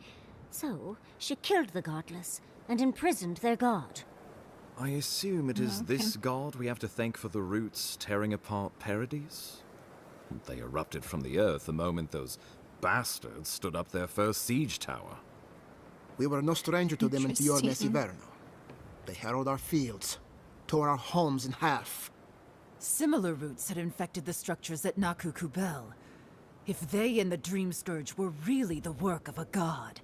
So, she killed the godless and imprisoned their god. I assume it is Okay. this god we have to thank for the roots tearing apart Paradise? They erupted from the earth the moment those bastards stood up their first siege tower. We were no stranger to them in Fiornes Interesting. Iverno. They harrowed our fields, tore our homes in half. Similar roots had infected the structures at Naku Kubel. If they and the Dream Scourge were really the work of a god,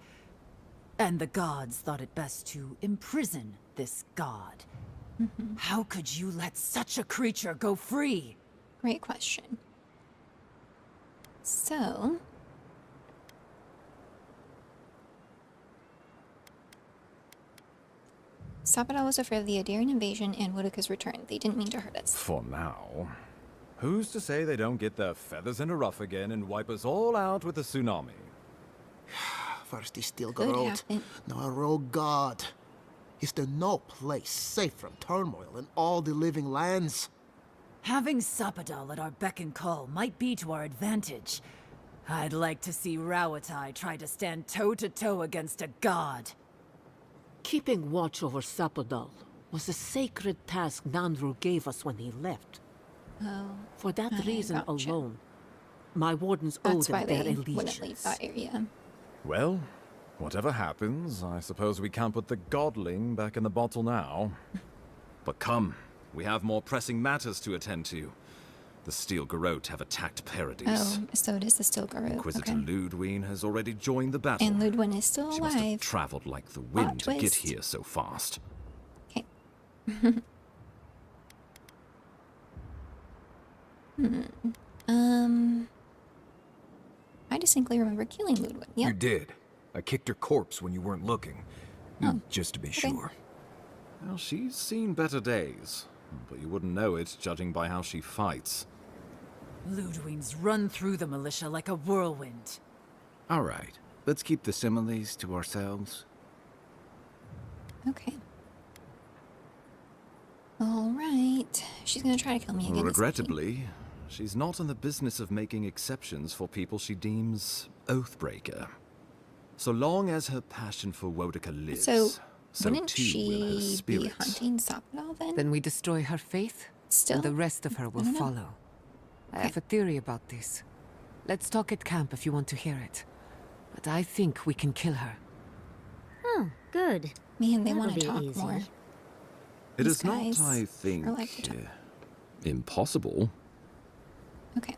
and the gods thought it best to imprison this god, how could you let such a creature go free? Great question. So, Sapadal was afraid of the Adarian invasion and Woodika's return. They didn't mean to hurt us. For now. Who's to say they don't get their feathers in a ruff again and wipe us all out with a tsunami? First he still Could Garot, happen. now a rogue god. Is there no place safe from turmoil in all the living lands? Having Sapadal at our beck and call might be to our advantage. I'd like to see Rawatai try to stand toe-to-toe against a god. Keeping watch over Sapadal was a sacred task Nandru gave us when he left. Oh, For that I reason gotcha. alone, my wardens owe that's why them their they wouldn't leave allegiance. that area. Well, whatever happens, I suppose we can't put the godling back in the bottle now. But come, we have more pressing matters to attend to. The Steel Garrote have attacked Paradise. Oh, so it is the Stilgarrote. Inquisitor Okay. Ludwig has already joined the battle. And Ludwin is still She must have alive. traveled like the wind to get twist. here so fast. Okay. I distinctly remember killing Ludwig. You Yep. did. I kicked her corpse when you weren't looking. Oh, Just to be okay. sure. Well, she's seen better days, but you wouldn't know it judging by how she fights. Ludwig's run through the militia like a whirlwind. All right, let's keep the similes to ourselves. Okay. All right. She's gonna try to kill me again. isn't she? Regrettably, she's not in the business of making exceptions for people she deems oathbreaker. So long as her passion for Wodika lives, So, so wouldn't too will her she be spirit. hunting Sapadal then? Then we destroy her faith, Still? and the rest of her I will don't know. follow. I have a theory about this. Let's talk at camp if you want to hear it. But I think we can kill her. Oh, good. Man, they That'll want be to talk easy. more. It These is not, guys I think, are like to talk. impossible. Okay.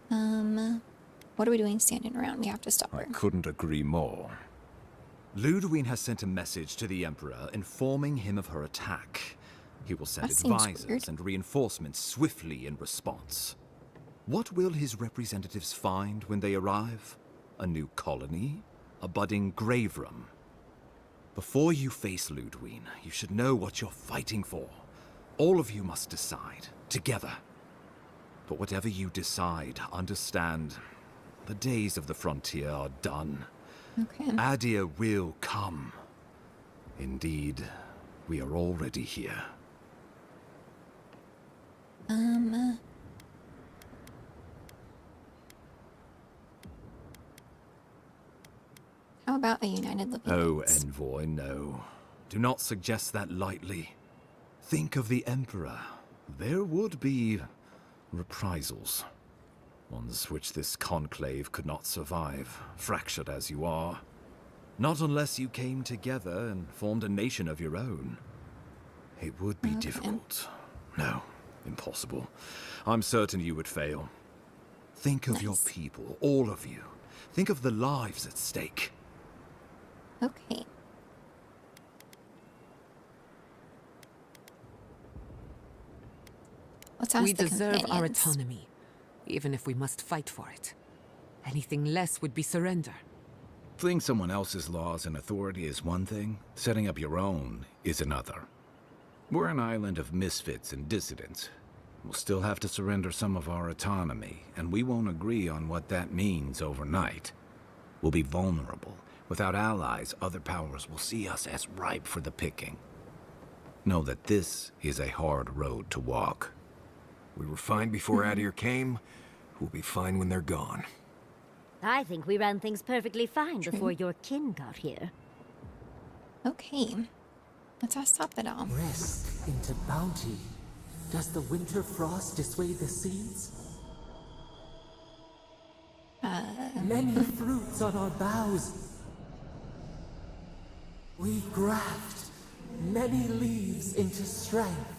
What are we doing standing around? We have to stop I her. couldn't agree more. Ludwig has sent a message to the Emperor informing him of her attack. He will send That seems advisors weird. and reinforcements swiftly in response. What will his representatives find when they arrive? A new colony? A budding grave room? Before you face Ludwig, you should know what you're fighting for. All of you must decide, together. But whatever you decide, understand, the days of the frontier are done. Okay. Adir will come. Indeed, we are already here. How about a united living Oh, lands? Envoy, no. Do not suggest that lightly. Think of the Emperor. There would be reprisals. Ones which this conclave could not survive, fractured as you are. Not unless you came together and formed a nation of your own. It would be difficult. No, impossible. I'm certain you would fail. Think of your people, all of you. Think of the lives at stake. Okay. Let's ask We the deserve our companions. autonomy, even if we must fight for it. Anything less would be surrender. Fleeing someone else's laws and authority is one thing, setting up your own is another. We're an island of misfits and dissidents. We'll still have to surrender some of our autonomy, and we won't agree on what that means overnight. We'll be vulnerable. Without allies, other powers will see us as ripe for the picking. Know that this is a hard road to walk. We were fine before Adir came. We'll be fine when they're gone. I think we ran things perfectly fine before your kin got here. Okay. Let's ask Sapodal. Rest into bounty. Does the winter frost dissuade the seeds? Many fruits on our boughs. We graft many leaves into strength.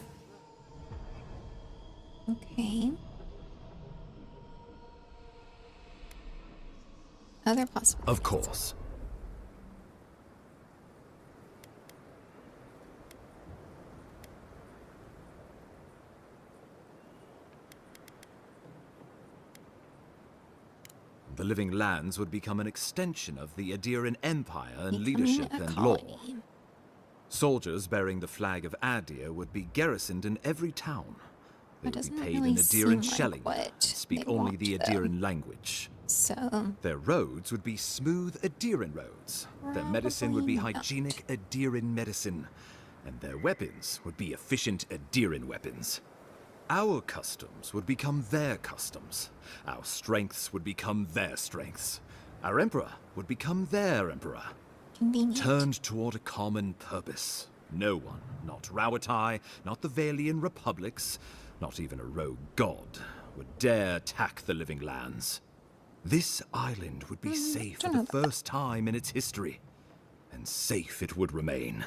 Okay. Other possibilities. Of course. The Living Lands would become an extension of the Adiran Empire in leadership and law. Soldiers bearing the flag of Adir would be garrisoned in every town. They would be paid in Adiran shelling, speak only the Adiran language. So their roads would be smooth Adiran roads. Their medicine would be hygienic Adiran medicine. And their weapons would be efficient Adiran weapons. Our customs would become their customs. Our strengths would become their strengths. Our emperor would become their emperor. Convenient. Turned toward a common purpose. No one, not Rawatai, not the Valian republics, not even a rogue god, would dare attack the Living Lands. This island would be safe for the first time in its history. And safe it would remain.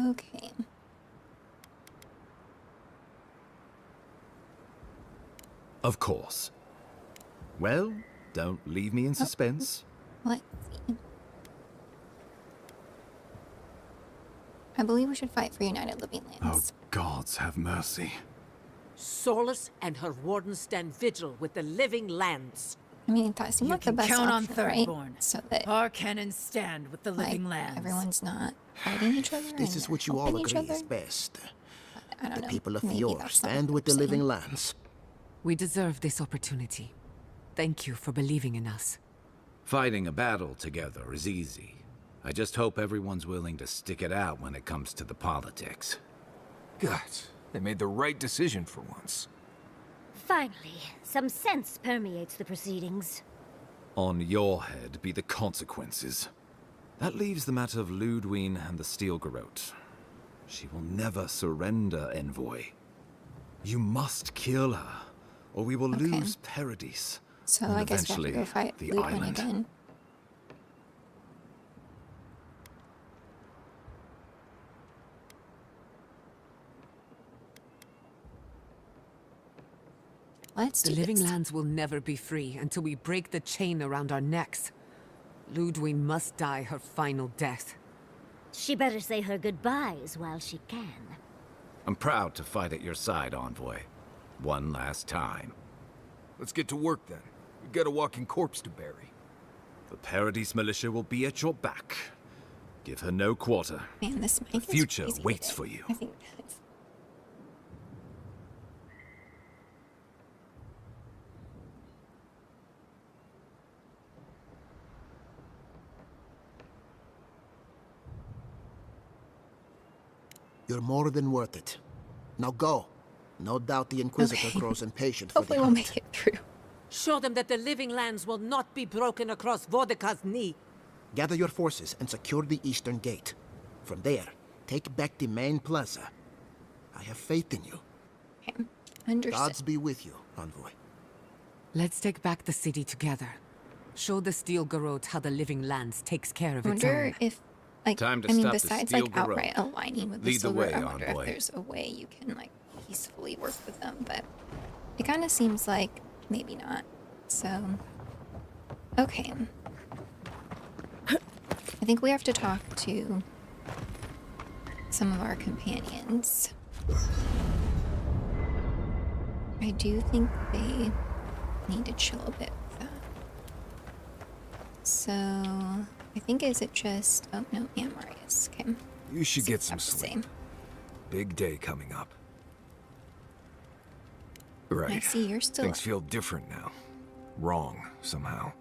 Okay. Of course. Well, don't leave me in suspense. Let's see. I believe we should fight for United Living Lands. Oh, gods have mercy. Solace and her wardens stand vigil with the Living Lands. I mean, that seemed like the best count option, on right? Thirdborn. So that Our cannons stand with the Living Lands. everyone's not fighting each other. This and is what you all helping each agree is other. best. I don't The know. people of Maybe Fjord that's not stand with the 100%. Living Lands. We deserve this opportunity. Thank you for believing in us. Fighting a battle together is easy. I just hope everyone's willing to stick it out when it comes to the politics. God, they made the right decision for once. Finally, some sense permeates the proceedings. On your head be the consequences. That leaves the matter of Ludwig and the Steel Garrote. She will never surrender, Envoy. You must kill her, or we will lose Paradis. So and I guess we have to eventually go fight the Ludwig island. again. Let's The do Living this. Lands will never be free until we break the chain around our necks. Ludwig must die her final death. She better say her goodbyes while she can. I'm proud to fight at your side, Envoy. One last time. Let's get to work then. We've got a walking corpse to bury. The Paradis militia will be at your back. Give her no quarter. Man, this mic The is future crazy waits today. for you. I think that's... You're more than worth it. Now go. No doubt the Inquisitor Okay. grows impatient for Hopefully the we'll hunt. make it through. Show them that the living lands will not be broken across Vodka's knee. Gather your forces and secure the eastern gate. From there, take back the main plaza. I have faith in you. Okay. Understood. Gods be with you, Envoy. Let's take back the city together. Show the Steel Garrote how the living lands takes care of I its wonder own. if, like, Time to I mean, stop the besides, Steel like, Garrote. outright aligning with the Lead the Silver, way, I wonder Envoy. if there's a way you can, like, peacefully work with them, but it kind of seems like maybe not. So, okay. I think we have to talk to some of our companions. I do think they need to chill a bit with that. So, I think is it just... Oh, no, and Marius. Okay. You should So get it's some not the sleep. same. Big day coming up. Right. I see you're still Things up. feel different now. Wrong, somehow.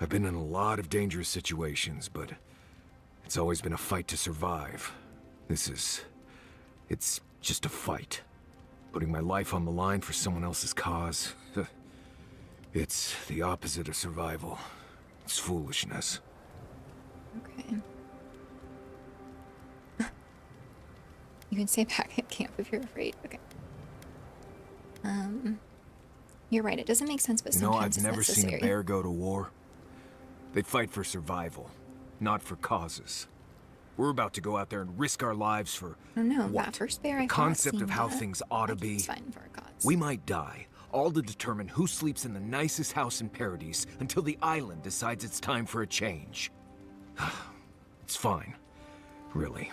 I've been in a lot of dangerous situations, but it's always been a fight to survive. It's just a fight. Putting my life on the line for someone else's cause. It's the opposite of survival. It's foolishness. Okay. You can stay back at camp if you're afraid. Okay. You're right. It doesn't make sense, but You know, sometimes I've it's never necessary. seen a bear go to war. They fight for survival, not for causes. We're about to go out there and risk our lives for I don't know. what? That first bear I The fought concept of seemed, how things ought to like be. it's fine for a cause. We might die, all to determine who sleeps in the nicest house in Paradise until the island decides it's time for a change. It's fine, really.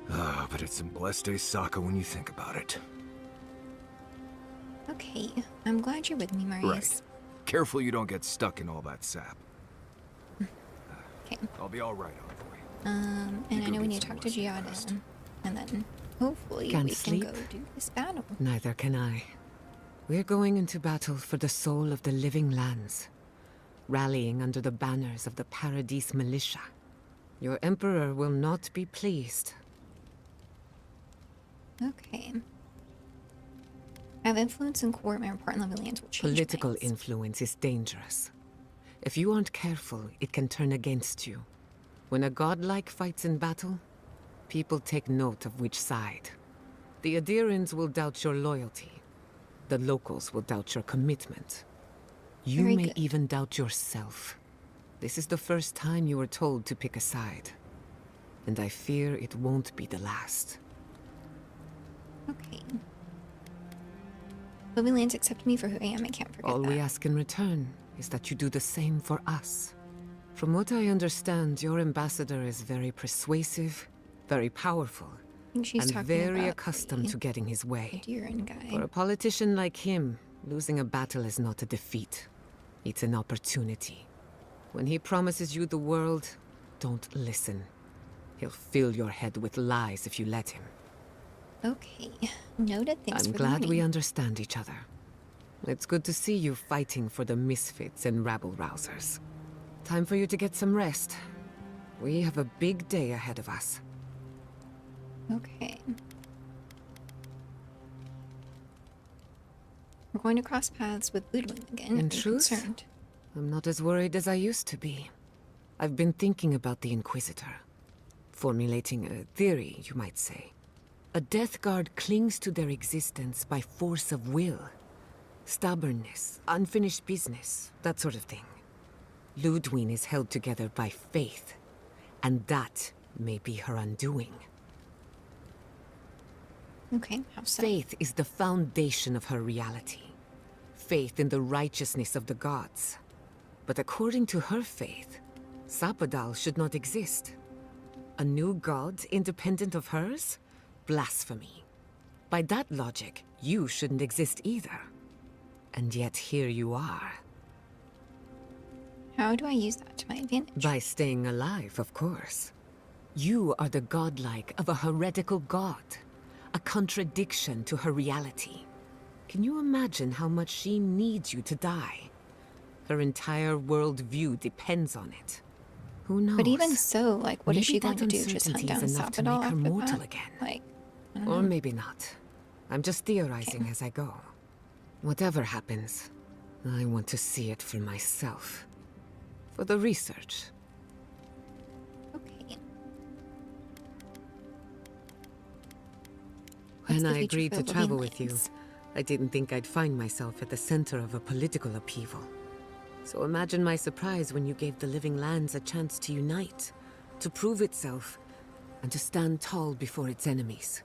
But it's some blessed day Sokka when you think about it. Okay. I'm glad you're with me, Marius. Right. Careful you don't get stuck in all that sap. Okay. I'll be all right, Envoy. And You I go know we get need to some talk to rest Giada. And then hopefully Can't we sleep? can go do this battle. Neither can I. We're going into battle for the soul of the living lands, rallying under the banners of the Paradise Militia. Your Emperor will not be pleased. Okay. I have influence in court. My report in Lovely Lands will change Political minds. influence is dangerous. If you aren't careful, it can turn against you. When a godlike fights in battle, people take note of which side. The Adirans will doubt your loyalty. The locals will doubt your commitment. You Very may good. even doubt yourself. This is the first time you were told to pick a side. And I fear it won't be the last. Okay. Lovely Lands accept me for who I am. I can't forget All that. we ask in return is that you do the same for us. From what I understand, your ambassador is very persuasive, very powerful, I think she's and talking very about accustomed the to getting his way. Adirn guy. For a politician like him, losing a battle is not a defeat. It's an opportunity. When he promises you the world, don't listen. He'll fill your head with lies if you let him. Okay. Noted. Thanks I'm for glad we learning. understand each other. It's good to see you fighting for the misfits and rabble-rousers. Time for you to get some rest. We have a big day ahead of us. Okay. We're going to cross paths with Ludwig again. In I'm truth, concerned. I'm not as worried as I used to be. I've been thinking about the Inquisitor. Formulating a theory, you might say. A Death Guard clings to their existence by force of will. Stubbornness, unfinished business, that sort of thing. Ludwig is held together by faith, and that may be her undoing. Okay, how so? Faith is the foundation of her reality. Faith in the righteousness of the gods. But according to her faith, Sapadal should not exist. A new god independent of hers? Blasphemy. By that logic, you shouldn't exist either. And yet here you are. How do I use that to my advantage? By staying alive, of course. You are the godlike of a heretical god, a contradiction to her reality. Can you imagine how much she needs you to die? Her entire worldview depends on it. Who knows? But even so, like, what is Maybe she going that to do? Just hunt uncertainty down is enough to Sapadal make her after mortal that? again. Like, I don't Or know. maybe not. I'm just theorizing as I go. Whatever happens, I want to see it for myself. For the research. Okay. When the I future agreed for to the travel with you, Lands? I didn't think I'd find myself at the center of a political upheaval. So imagine my surprise when you gave the Living Lands a chance to unite, to prove itself, and to stand tall before its enemies.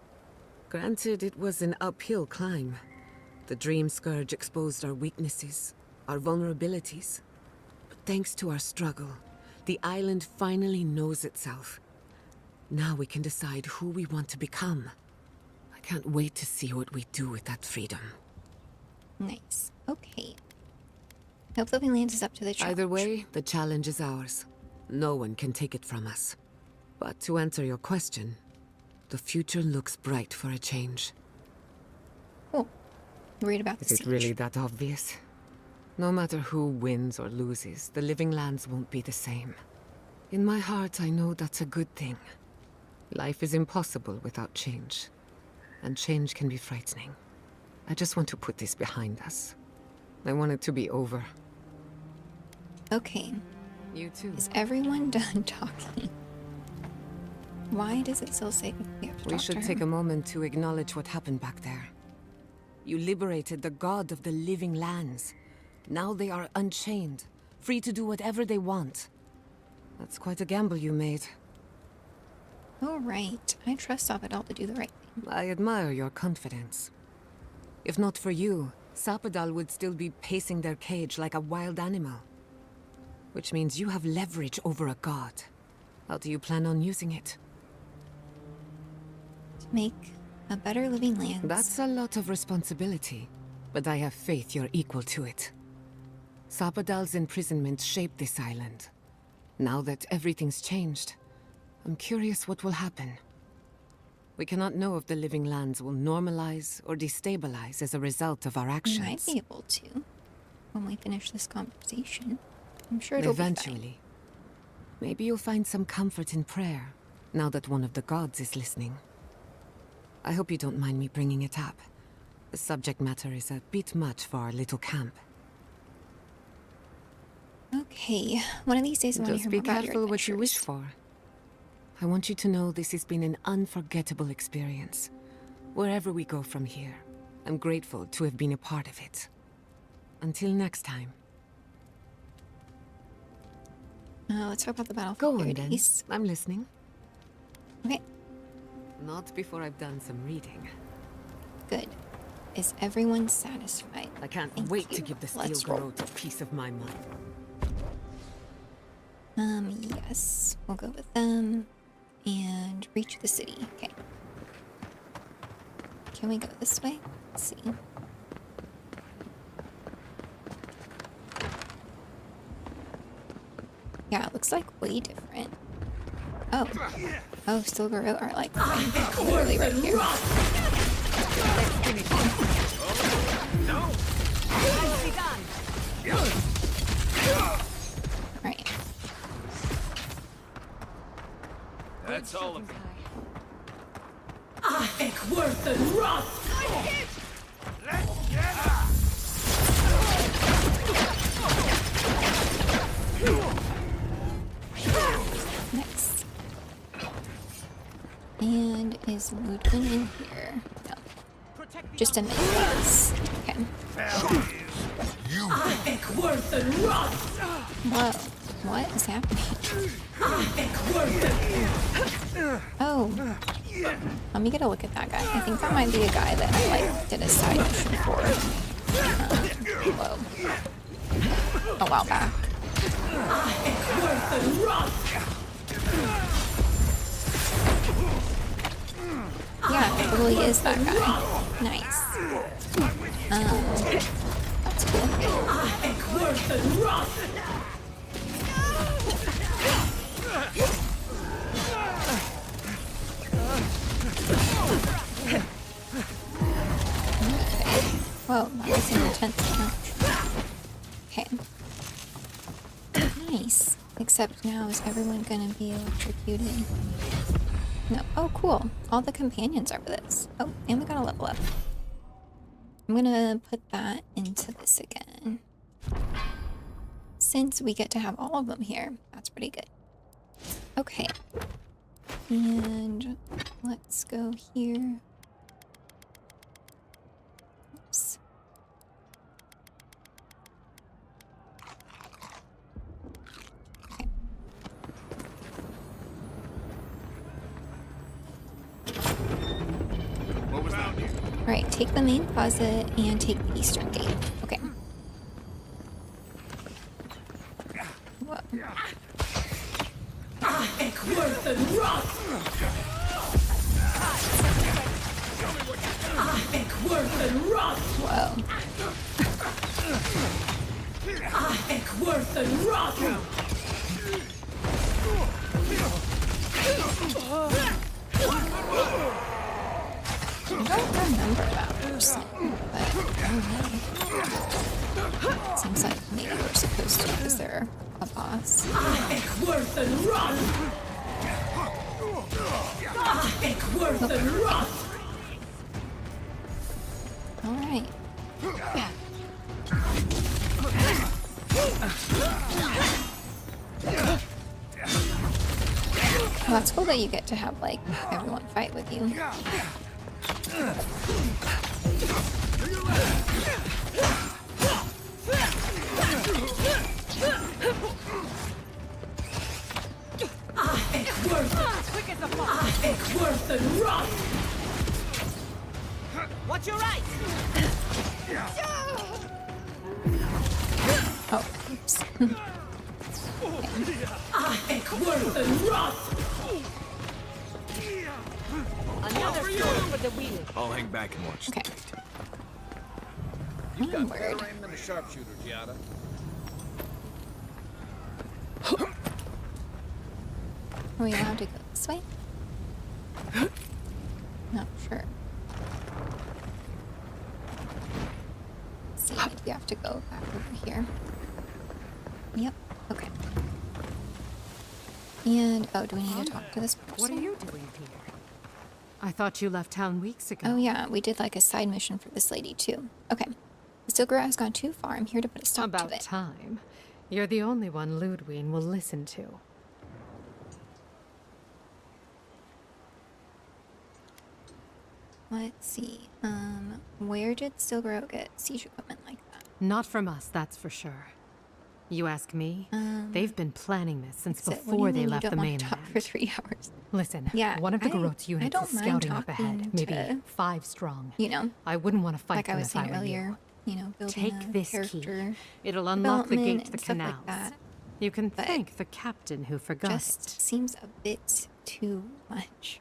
Granted, it was an uphill climb. The Dream Scourge exposed our weaknesses, our vulnerabilities. But thanks to our struggle, the island finally knows itself. Now we can decide who we want to become. I can't wait to see what we do with that freedom. Nice. Okay. Hope Living Lands is up to the challenge. Either way, the challenge is ours. No one can take it from us. But to answer your question, the future looks bright for a change. Cool. Worried about the Is it siege. really that obvious? No matter who wins or loses, the Living Lands won't be the same. In my heart, I know that's a good thing. Life is impossible without change. And change can be frightening. I just want to put this behind us. I want it to be over. Okay. You too. Is everyone done talking? Why does it still say we have to We talk should to take her? a moment to acknowledge what happened back there. You liberated the god of the Living Lands. Now they are unchained, free to do whatever they want. That's quite a gamble you made. All right. I trust Sapadal to do the right thing. I admire your confidence. If not for you, Sapadal would still be pacing their cage like a wild animal. Which means you have leverage over a god. How do you plan on using it? To make a better Living Lands. That's a lot of responsibility, but I have faith you're equal to it. Sapadal's imprisonment shaped this island. Now that everything's changed, I'm curious what will happen. We cannot know if the Living Lands will normalize or destabilize as a result of our We actions. might be able to when we finish this conversation. I'm sure it'll Eventually. Maybe you'll find some comfort in prayer, now that one of the gods is listening. I hope you don't mind me bringing it up. The subject matter is a bit much for our little camp. be fine. Okay. One of these days I want to Just hear be more about your careful what you wish adventures. for. I want you to know this has been an unforgettable experience. Wherever we go from here, I'm grateful to have been a part of it. Until next time. Let's talk about the battlefield. Go on then. duties. I'm listening. Okay. Not before I've done some reading. Good. Is everyone satisfied? I can't Thank wait you. to give the Steel Let's roll. Garrote a piece of my mind. Yes. We'll go with them. And reach the city. Okay. Can we go this way? Let's see. Yeah, it looks like way different. Oh. Oh, Silver Oat are like literally right here. Right. That's all of them. Ekworth and Roth! Nice. And is Ludwig in here? No. Just a minute, please. Okay. Ekworth and Roth! Whoa. What is happening? Oh. Let me get a look at that guy. I think that might be a guy that I like did a side mission for. Whoa. A while back. Yeah, it totally is that guy. Nice. That's cool. intense match. Okay. Nice. Except now is everyone gonna be electrocuted? No. Oh, cool. All the companions are with us. Oh, and we got a level up. I'm gonna put that into this again. Since we get to have all of them here, that's pretty good. Okay. And let's go here. Oops. Okay. What was that? Alright, take the main plaza and take the eastern gate. Okay. Whoa. Worth and rot! Worth and rot! Whoa. Worth and rot! I don't remember that person, but seems like maybe we're supposed to because they're a boss. Worth and rot! Worth and rot! Alright. Well, that's cool that you get to have, like, everyone fight with you. Worth and rot! Watch your right! Oh, oops. Worth and rot! Another sword for the wheel. I'll hang back and watch. Okay. You've got Word. better aim than a sharpshooter, Giada. Are we allowed to go this way? Not sure. Let's see, maybe we have to go back over here. Yep, okay. And, oh, do we need to talk to this person? What are you doing here? I thought you left town weeks ago. Oh yeah, we did like a side mission for this lady too. Okay. The Steel Garrote has gone too far. I'm here to put a stop About to it. time. You're the only one Ludwig will listen to. Let's see. Where did Steel Garrote get siege equipment like that? Not from us, that's for sure. You ask me? They've been planning this since What do you before they mean you left don't the want to mainland. talk for 3 hours? Listen, Yeah, one of the I Garrote's units don't is mind scouting up talking ahead, maybe to, 5 strong. You know, I wouldn't want to fight like I them was if I saying were earlier, you know, building Take a this key. character It'll unlock the gate development to the and stuff canals. like that. You can But thank the captain who forgot Just it. seems a bit too much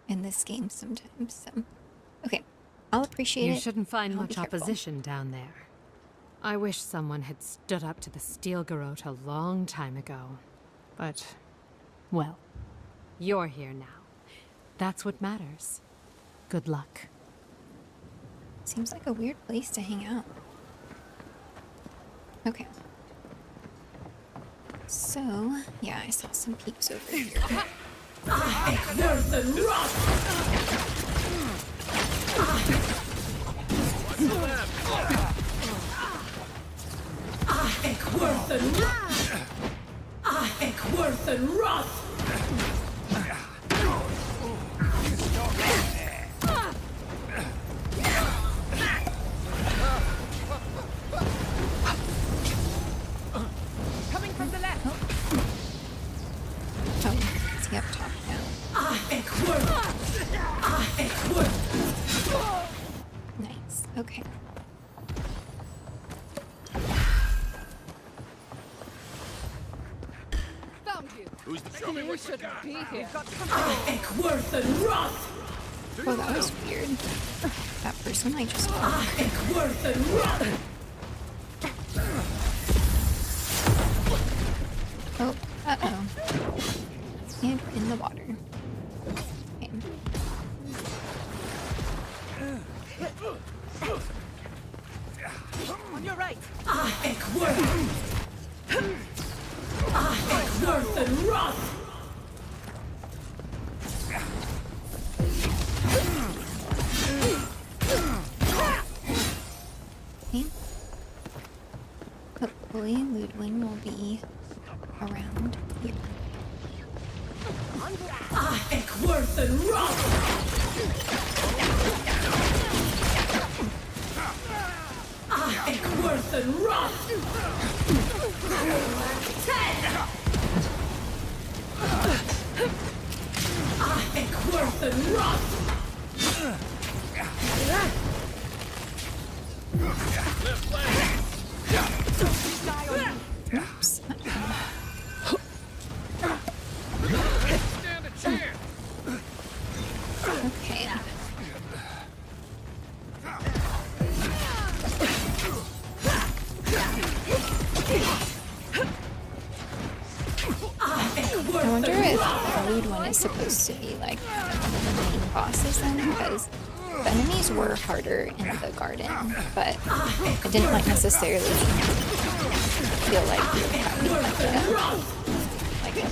in this game sometimes. So, okay, I'll appreciate it. You shouldn't find I'll much be careful. opposition down there. I wish someone had stood up to the Steel Garrote a long time ago. But, well, you're here now. That's what matters. Good luck. Seems like a weird place to hang out. Okay. So, yeah, I saw some peeps over here. Worth and rot! Worth and rot! Worth and rot! Coming from the left. Oh, is he up top now? Nice, okay. Found you. Who's the You shouldn't be here. Worth and rot! Oh, that was weird. That person I just Worth and rot! Oh, uh-oh. And we're in the water. Okay. Ludwig will be around here. Worth and Rock! Worth and Rock! 10! Worth and Rock! Oops. Stand a chance. Okay. I wonder if Ludwig is supposed to be like the main bosses then, because the enemies were harder in the garden, but it didn't like necessarily feel like you were having like a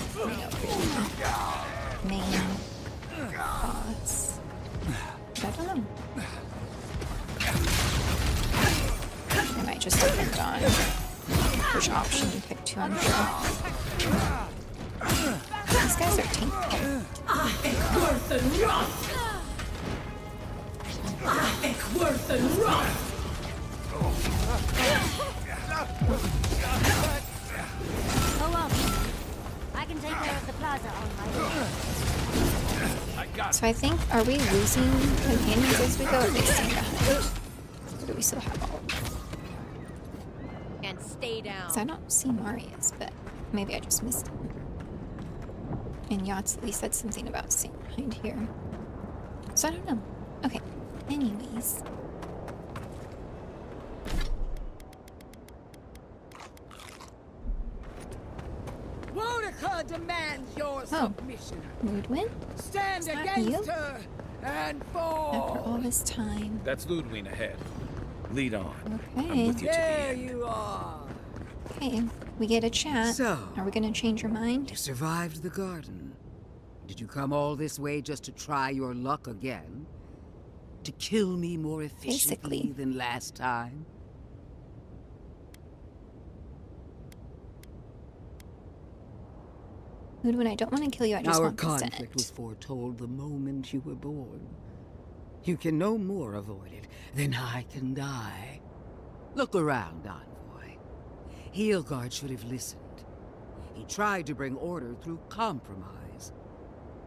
main boss. I don't know. It might just depend on which option you pick to unsure. These guys are tanky. Worth and Rock! Worth and Rock! Oh well. I can take care of the plaza on my own. So I think, are we losing companions as we go? Or are they staying behind? Or do we still have all of them? And stay down. Because I don't see Marius, but maybe I just missed him. And Yachts at least said something about staying behind here. So I don't know. Okay. Anyways. Wodeca demands your submission. Ludwig? Stand Is that against you? her and After all fall. this time. That's Ludwig ahead. Lead on. Okay. I'm with you to the There end. you are. Okay. We get a chat. So, Are we gonna change your mind? you survived the garden. Did you come all this way just to try your luck again? To kill me more efficiently Basically. than last time? Ludwig, I don't want to kill you. I just Our want this to conflict end. was foretold the moment you were born. You can no more avoid it than I can die. Look around, Envoy. Heelguard should have listened. He tried to bring order through compromise.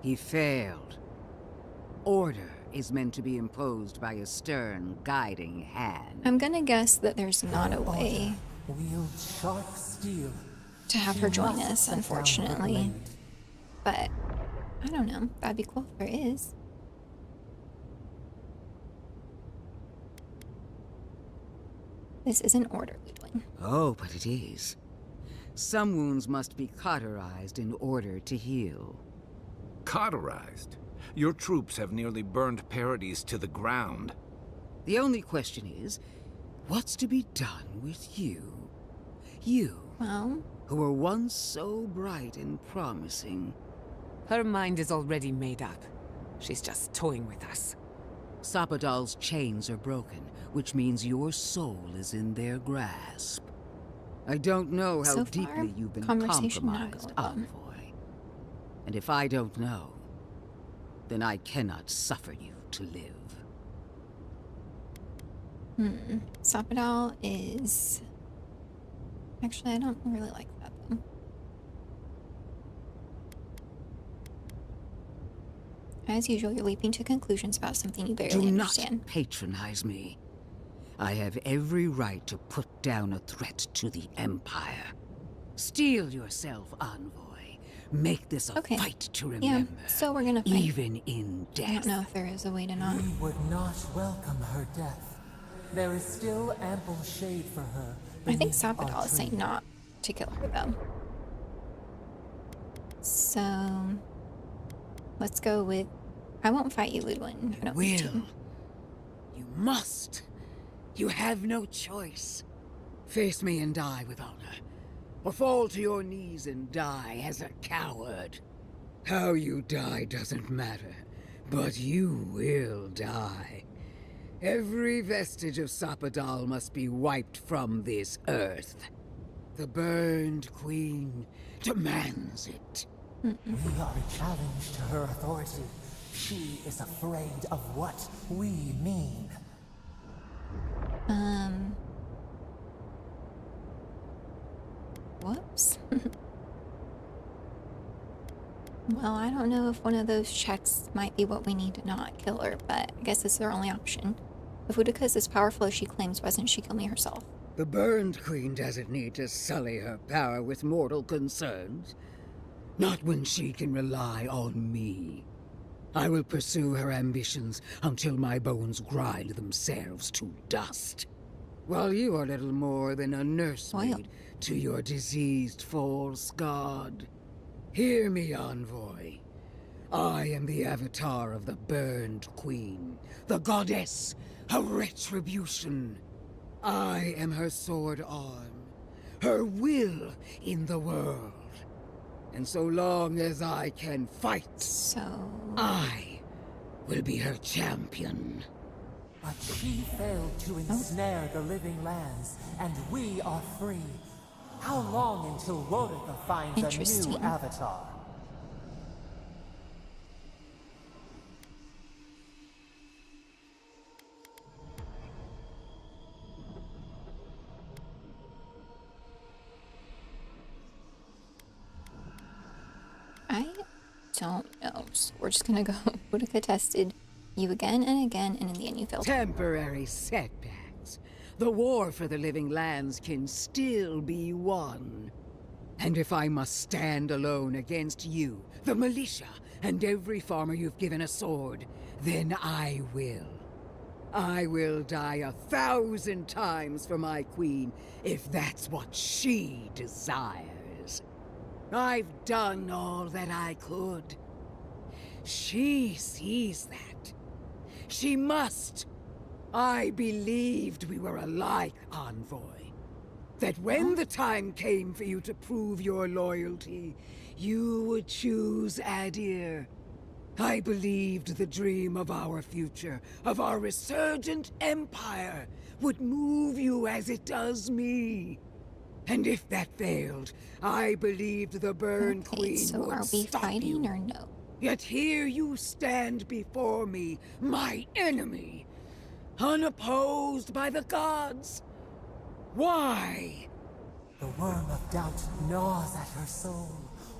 He failed. Order is meant to be imposed by a stern, guiding hand. I'm gonna guess that there's not a way Wield sharp steel. to have her join us, unfortunately. But I don't know. That'd be cool if there is. This isn't order, Ludwig. Oh, but it is. Some wounds must be cauterized in order to heal. Cauterized? Your troops have nearly burned Paradis to the ground. The only question is, what's to be done with you? You, Well, who were once so bright and promising. Her mind is already made up. She's just toying with us. Sapadal's chains are broken, which means your soul is in their grasp. I don't know how So far, deeply you've been conversation not compromised, going well. Envoy. And if I don't know, then I cannot suffer you to live. Sapadal is... Actually, I don't really like that, though. As usual, you're leaping to conclusions about something you barely Do understand. not patronize me. I have every right to put down a threat to the Empire. Steel yourself, Envoy. Make this a fight to remember. Yeah, so we're gonna fight. Even in death. I don't know if there is a way to not. We would not welcome her death. There is still ample shade for her. I think beneath our Sapadal is saying tree. not to kill her, though. So... Let's go with... I won't fight you, Ludwig. I don't need to. You must. You have no choice. Face me and die with honor. Or fall to your knees and die as a coward. How you die doesn't matter. But you will die. Every vestige of Sapadal must be wiped from this earth. The Burned Queen demands it. We are a challenge to her authority. She is afraid of what we mean. Whoops. Well, I don't know if one of those checks might be what we need to not kill her, but I guess it's their only option. If Boudica is as powerful as she claims, why doesn't she kill me herself? The Burned Queen doesn't need to sully her power with mortal concerns. Not when she can rely on me. I will pursue her ambitions until my bones grind themselves to dust. While you are little more than a nursemaid to your diseased false god. Hear me, envoy. I am the avatar of the Burned Queen, the goddess of retribution. I am her sword arm, her will in the world. And so long as I can fight, I will be her champion. But she failed to ensnare the living lands, and we are free. How long until Boudica finds a new avatar? I don't know. So we're just gonna go. Boudica tested you again and again, and in the end you failed. Temporary setbacks. The war for the living lands can still be won. And if I must stand alone against you, the militia, and every farmer you've given a sword, then I will. I will die 1,000 times for my queen, if that's what she desires. I've done all that I could. She sees that. She must. I believed we were alike, envoy. That when the time came for you to prove your loyalty, you would choose Adir. I believed the dream of our future, of our resurgent empire, would move you as it does me. And if that failed, I believed the Burned Queen so would are we stop fighting you. or no? Yet here you stand before me, my enemy, unopposed by the gods. Why? The worm of doubt gnaws at her soul.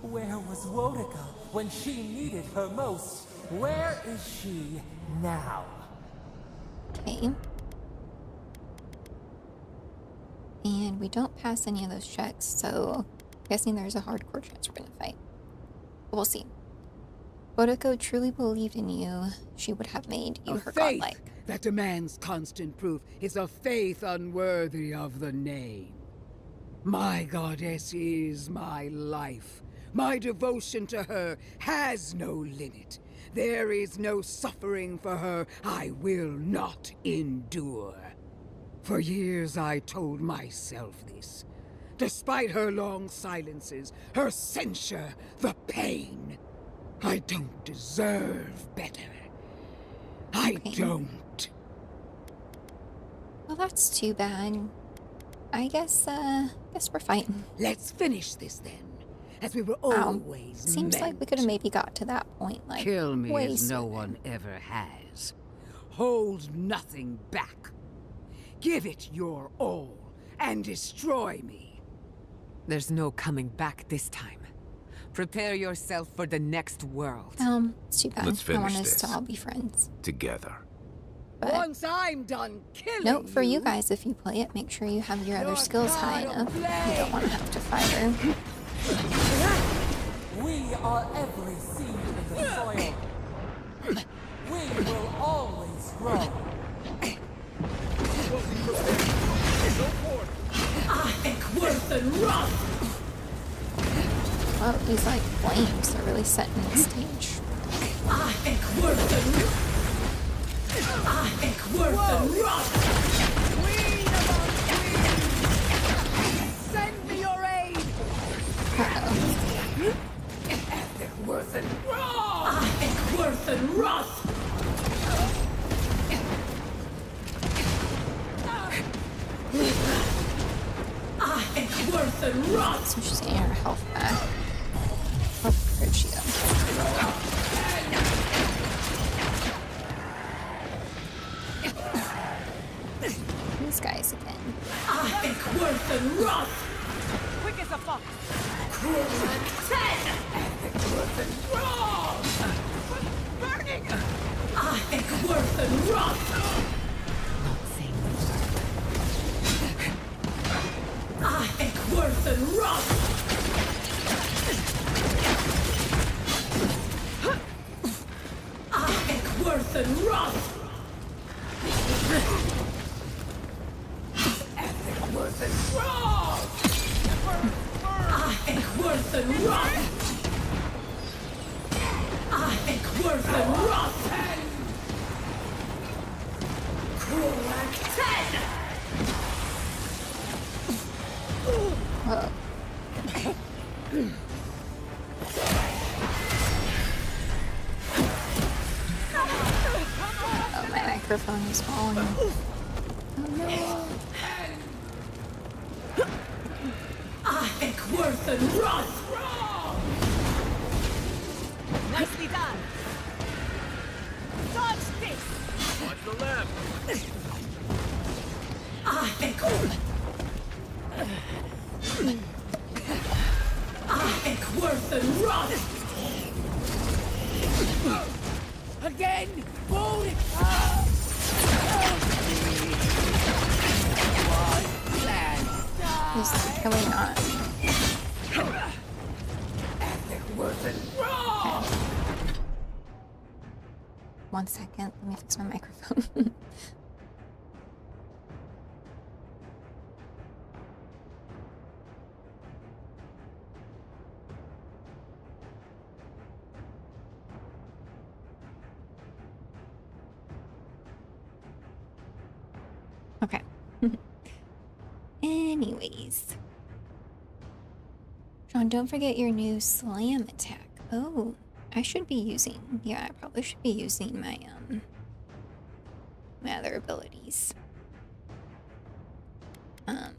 Where was Boudica when she needed her most? Where is she now? Okay. And we don't pass any of those checks, so I'm guessing there's a hardcore chance we're gonna fight. But we'll see. Boudica truly believed in you. She would have made you her faith godlike. that demands constant proof is a faith unworthy of the name. My goddess is my life. My devotion to her has no limit. There is no suffering for her I will not endure. For years I told myself this. Despite her long silences, her censure, the pain. I don't deserve better. I don't. Well, that's too bad. I guess we're fighting. Let's finish this then, as we were always Seems like we could have maybe got to that point, like, Kill me way as no sooner. one ever has. Hold nothing back. Give it your all, and destroy me. There's no coming back this time. Prepare yourself for the next world. It's too bad. Let's I finish want us this. to all be friends. Together. But Once I'm done killing note for you guys, if you play it, make sure you have your other skills high enough. You don't want to have to fight her. We are every seed in the soil. We will always grow. Oh, these like flames are really setting the stage. Send me your aid! So she's getting her health back. Oh, where'd she go? These guys again. Worth and rough! Quick as a fox! Cruel and ten! Worth and raw! Burning! Worth and rough! Not saying Worth and rough! Worth and rough! Worth and raw! Worth and rough! Worth and rough! Cruel and ten! Whoa. Oh, my microphone is falling. Oh no. Worth and rough! Nicely done! Dodge this! Watch the left! Worth and rough! Again! Hold it! Is really not. Worth and raw! One second, let me fix my microphone. Okay. Anyways. Sean, don't forget your new slam attack. Oh, I should be using, yeah, I probably should be using my, my other abilities. I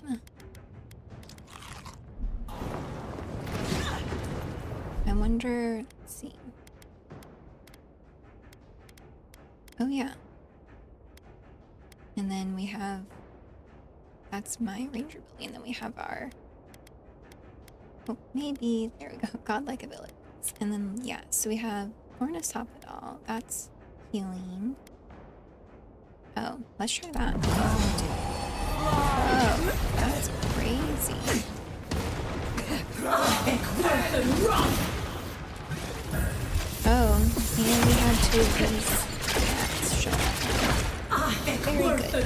wonder, let's see. Oh, yeah. And then we have, that's my ranger ability, and then we have our, oh, maybe, there we go, godlike abilities. And then, yeah, so we have Born to Stop It All, that's healing. Oh, let's try that. Oh, dude. Oh, that's crazy. Oh, and we have two of these cats show up. Very good.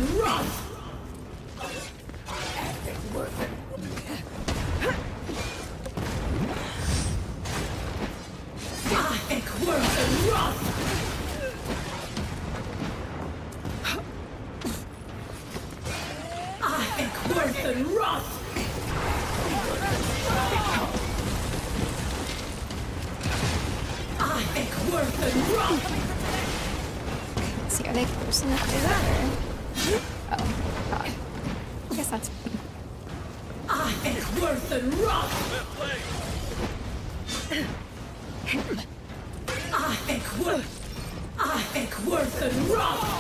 See, are they close enough together? Oh, God. I guess that's fine. Worth and rough! Worth and rough!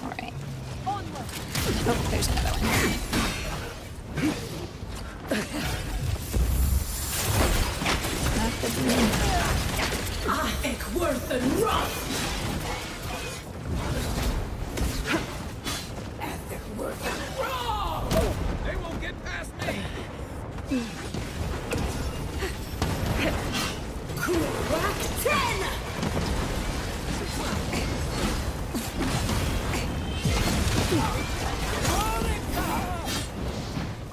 Alright. Oh, there's another one. Not the blue. Worth and rough! They won't get past me! Crack 10!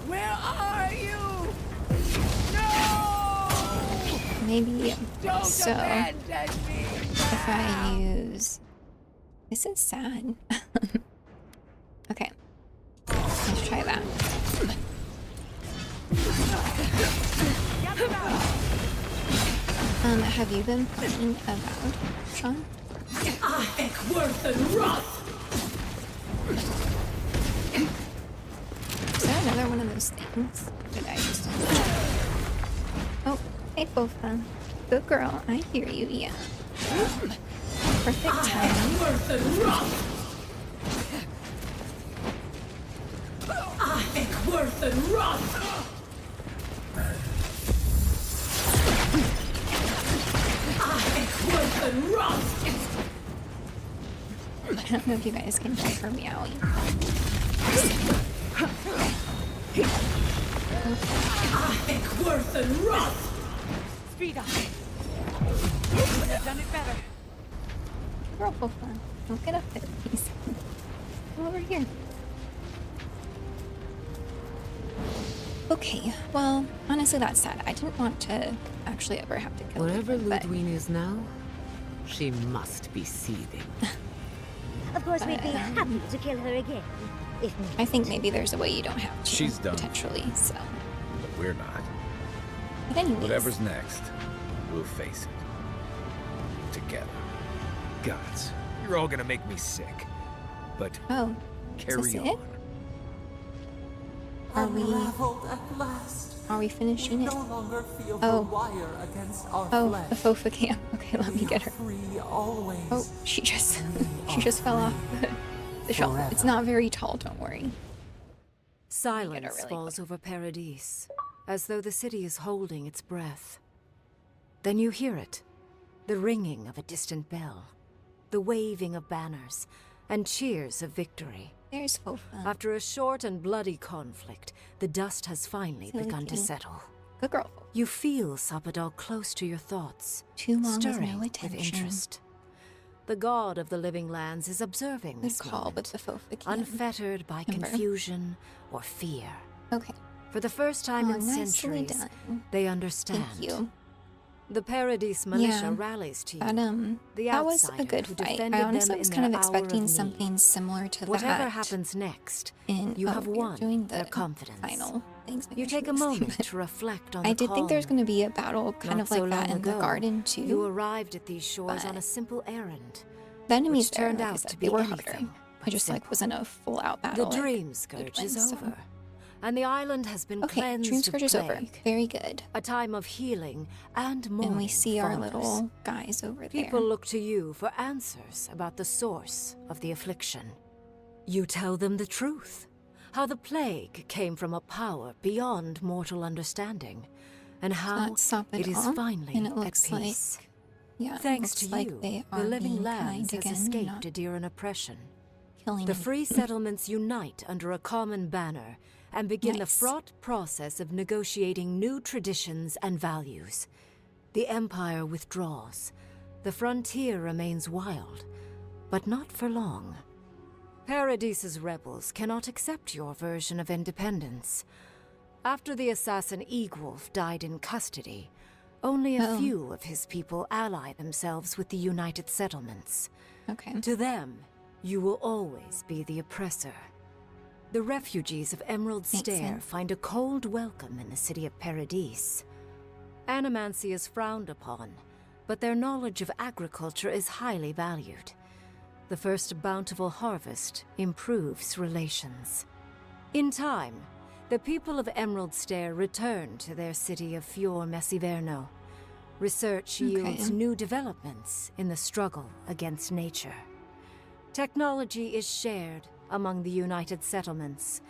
Where are you? No! Maybe Don't so. abandon me! If I use... This is sad. Okay. Let's try that. Have you been playing Avowed, Sean? Worth and Roth! Is there another one of those things? Did I just... Oh, hey, Fofa. Good girl. I hear you, yeah. Perfect timing. Worth and Roth! Worth and Roth! Worth and Roth! I don't know if you guys can hear her meowing. Worth and Roth! Speed up. Could have done it better. Girl, Fofa. Don't get up there, please. Come over here. Okay, well, honestly, that's sad. I didn't want to actually ever have to kill Wherever her, but... Ludwig is now, she must be seething. Of course, we'd be happy to kill her again. If I think maybe there's a way you don't have to. She's done. Potentially, so. But we're not. But anyways. Whatever's next, we'll face it. Together. Gods, you're all gonna make me sick. But oh, carry on. Are we at last. Are we finishing it? No longer feel oh. the wire against our oh, flesh. the Fofa cam. Okay, let me get her. Free always. Oh, she just fell off the shelf. It's not very tall, don't worry. Silence really falls over Paradise, as though the city is holding its breath. Then you hear it, the ringing of a distant bell, the waving of banners, and cheers of victory. There's Fofa. After a short and bloody conflict, the dust has finally Silly begun to kitty. settle. Good girl. You feel Sapadal close to your thoughts, Too long with stirring no with attention. interest. The god of the living lands is observing Good this call moment, with the Fofa cam. unfettered by Remember? confusion or fear. Okay. For the first time in nicely centuries, done. they understand. Thank you. The Paradise militia Yeah. rallies to you. But, the that was a outsider good who fight. defended I honestly them was in kind of their hour expecting need. something similar to Whatever that. happens next, In, you have you're won doing their the confidence. final things. You take a moment to reflect on I the did think there's calm. going to be a battle kind Not of like so that long in the ago, garden too. You arrived at these shores but on a simple errand. the enemies which there, turned like I out said, to they be were anything harder. I but just like simple. wasn't a full out The battle. dream scourge is so- over, and the island has been Okay, cleansed dream of scourge is over. plague. Very good. A time of healing and mourning And we see our follows. little guys over there. People look to you for answers about the source of the affliction. You tell them the truth, how the plague came from a power beyond mortal understanding, and how Not stop it is all, finally and it at looks peace. like, yeah, Thanks it to looks like you, they the are living being lands kind has again, escaped not Adyran oppression. killing The anyone. free settlements unite under a common banner and begin the Nice. fraught process of negotiating new traditions and values. The Empire withdraws. The frontier remains wild, but not for long. Paradise's rebels cannot accept your version of independence. After the assassin Egwolf died in custody, only a Oh. few of his people ally themselves with the United Settlements. Okay. To them, you will always be the oppressor. The refugees of Emerald Makes Stair sense. find a cold welcome in the city of Paradise. Animancy is frowned upon, but their knowledge of agriculture is highly valued. The first bountiful harvest improves relations. In time, the people of Emerald Stair return to their city of Fior Messiverno. Research yields new developments in the struggle against nature. Technology is shared among the United Settlements.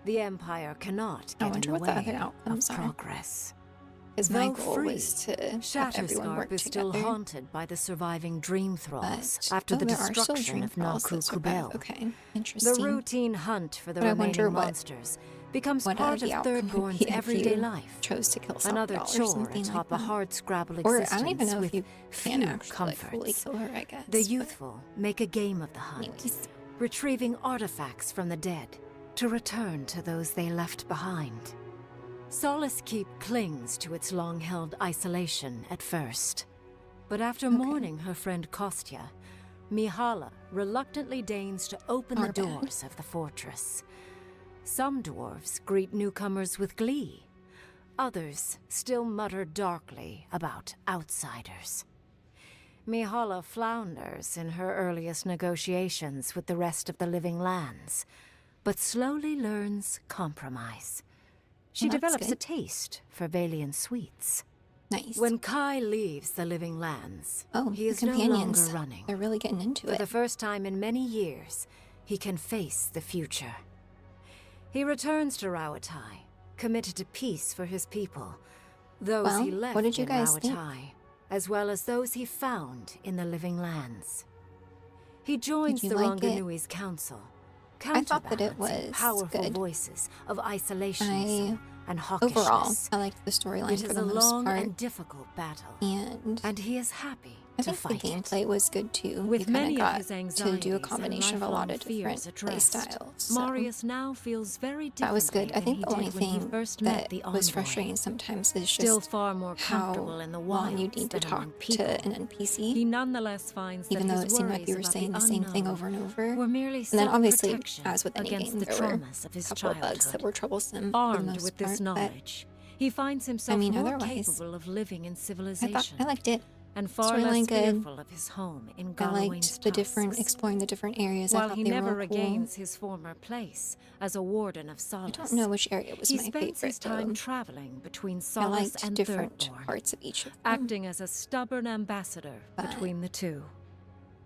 The Empire cannot I get in wonder the what the way other outcomes of are. progress. Because my Though goal free, was to have everyone work Shatterscarp is still together. haunted by the surviving dream thralls But- after the there are still destruction dream of thralls that Naku survive. Kubel. Okay, interesting. The routine hunt for the But I wonder remaining what- monsters becomes what part the of outcome would Thirdborn's be if everyday you life. chose to kill Another Sapadal or chore something atop like a that. hard-scrabble Or existence I don't even know if with you can few actually like, fully comforts. kill her, I guess. The but youthful make a game of the hunt, anyways. retrieving artifacts from the dead to return to those they left behind. Solace Keep clings to its long-held isolation at first. But after mourning her friend Kostya, Mihala reluctantly deigns to open Our the bad. doors of the fortress. Some dwarves greet newcomers with glee. others still mutter darkly about outsiders. Mihala flounders in her earliest negotiations with the rest of the living lands, but slowly learns compromise. She Well, that's develops good. a taste for Valian sweets. Nice. When Kai leaves the living lands, Oh, he the is no companions. longer running. They're really getting into For it. the first time in many years, he can face the future. He returns to Rawatai, committed to peace for his people, those Well, he left what did you in guys think? Rawatai, as well as those he found in the living lands. He joins you the like it? Ronganui's council, I thought that it counterbalancing was powerful good. voices of isolationism and hawkishness. Overall, I liked the storyline It for is the a most long part. and difficult battle, And he is happy I to think the fight it. gameplay was good too. With you kind many of of got his to anxieties do a and combination of a lot lifelong of different fears play addressed, styles. So Marius now feels very differently that was good. I than think he the only did when he thing first met that the was envoy. frustrating sometimes is Still just far more comfortable how in the long you wilds need to than among talk people. to an NPC. He nonetheless finds Even that though his it seemed like worries you were about saying the the same thing unknown over and over. were merely And then obviously, self-protection as with any against game, the there were traumas of a his couple of bugs that childhood. were troublesome for the Armed most with part. this But knowledge, he finds himself I mean, more otherwise, capable of living in I civilization. liked it. And far Storyline less good. fearful of his home in I Galawain's liked the different, tusks. exploring the different areas. I While thought he they never were cool. regains his former place as a warden of Solace, I don't know which area was he my spends his favorite, time though. traveling between I Solace liked and different Thirdborn, parts of each of them. acting as a stubborn ambassador But- between the two.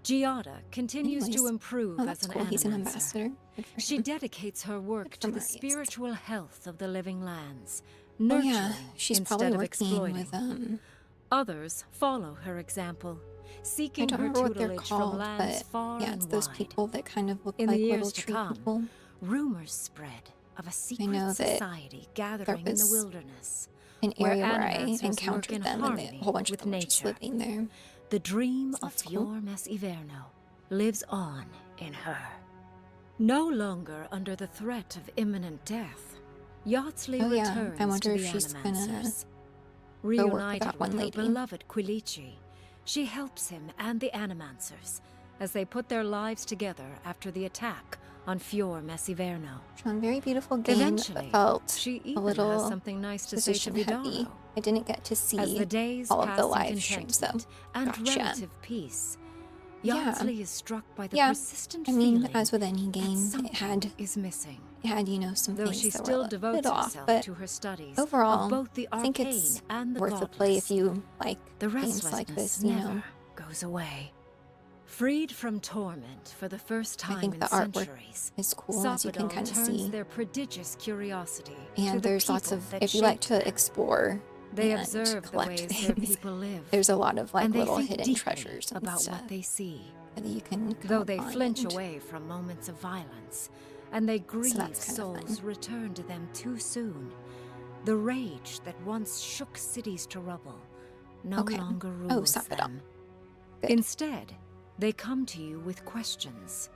Giada continues Anyways, to improve oh, as that's an cool. He's an animancer. ambassador. Good for She him. dedicates her work Good to for the Marius. spiritual health of the living lands, Oh nurturing yeah, she's instead probably of working exploiting. with Others follow her example, I seeking don't her remember what they're tutelage called, from lands but far yeah, and it's those wide. people that kind of look In like the little years to tree come, people. rumors spread of a secret know that society gathering in the was wilderness, An where area where I animancers work encountered in them, and harmony a whole bunch of with them were just nature. living there. The dream So of that's cool. Fior Mes Iverno lives on in her. No longer under the threat of imminent death, Yachtley Oh yeah, returns I wonder to if the she's gonna Animancers. go work with Reunited that one with her lady. beloved Quilici, she helps him and the Animancers as they put their lives together after the attack on Fior Mes Iverno. Sean, very beautiful game. Eventually, But felt she a even little has something nice to say to position heavy. Vidaro. I didn't get to see As the days all of pass the in live streams though. contentment and Gotcha. relative peace, Yeah. Yachtley is struck by the Yeah, persistent I mean, feeling as with any that game, something it had is missing. some Though things she that still were a devotes bit off, herself but to her studies overall, of both the I think arcane it's and the worth a play if godless. you like The games like restlessness this. never goes away. Freed from torment for the first time I think in the artwork centuries, is cool, as you can Sapodal kind of turns see. their prodigious curiosity to And the there's lots people of, that if you like shaped to them. explore They and observe the collect ways their things, people live. there's a lot of like and they little think hidden deeply treasures and about stuff what they see. that you can come Though they upon flinch and- away from moments of violence, and they grieve that's kind of souls fun. return to them too soon, the rage that once shook cities to rubble no Okay. longer Oh, rules Sapodal. them. Good. Instead, they come to you with questions.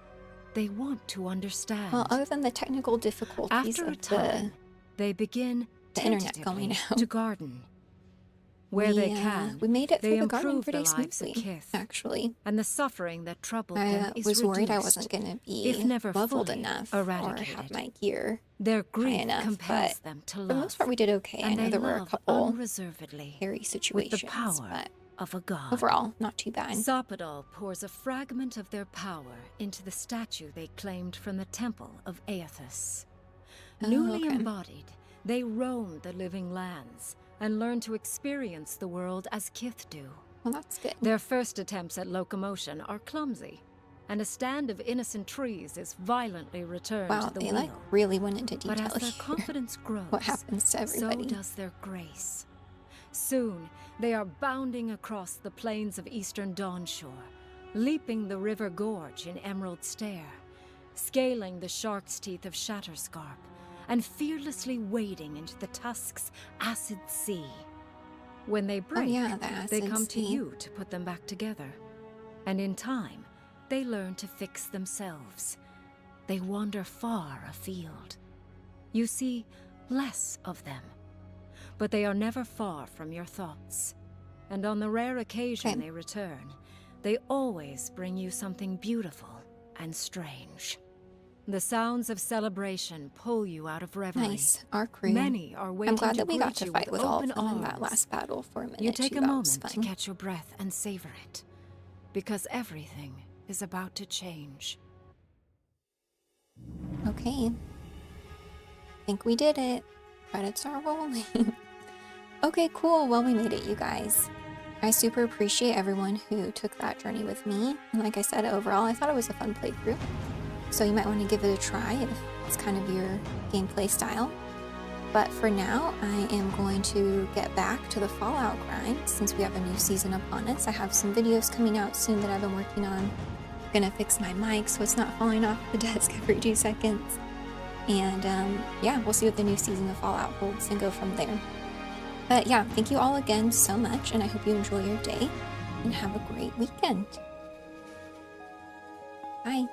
They want to understand. Well, other than the technical difficulties After a of time, they begin the internet going tentatively out. to garden. Where they we, can, we made it they through the garden improve pretty the lives of smoothly, Kith, actually. and the suffering that troubled I them is was worried I reduced, wasn't going to be if never leveled fully enough or eradicated. have my gear Their high grief enough, compels but them to for love. the most part we did okay. I and know they there were a love couple unreservedly hairy with situations, the power but of a god. overall, not too bad. Sapodal pours a fragment of their power into the statue they claimed from the temple of Aethys. Oh, Newly okay. embodied, they roam the living lands and learn to experience the world as Kith do. Well, that's good. Their first attempts at locomotion are clumsy, and a stand of innocent trees is violently returned Wow, to the they wheel. like really went into But detail as their here. confidence grows, What happens to everybody? so does their grace. Soon, they are bounding across the plains of eastern Dawnshore, leaping the river gorge in Emerald Stair, scaling the shark's teeth of Shatterscarp, and fearlessly wading into the Tusk's acid sea. When they break, yeah, the they acid come to sea. you to put them back together. And in time, they learn to fix themselves. They wander far afield. You see less of them, but they are never far from your thoughts. And on the rare occasion they return, they always bring you something beautiful and strange. The sounds of celebration pull you out of reverie. Nice. Our crew. Many are waiting I'm glad to that we got greet to you fight with all of open them in that arms. last battle for a minute. You take too. a That was moment to fun. catch your breath and savor it, because everything is about to change. Okay. Think we did it. Credits are rolling. Okay, cool. Well, we made it, you guys. I super appreciate everyone who took that journey with me. And like I said, overall, I thought it was a fun playthrough. So you might want to give it a try if it's kind of your gameplay style. But for now, I am going to get back to the Fallout grind since we have a new season upon us. I have some videos coming out soon that I've been working on. I'm gonna fix my mic so it's not falling off the desk every 2 seconds. And yeah, we'll see what the new season of Fallout holds and go from there. But yeah, thank you all again so much, and I hope you enjoy your day and have a great weekend. Bye.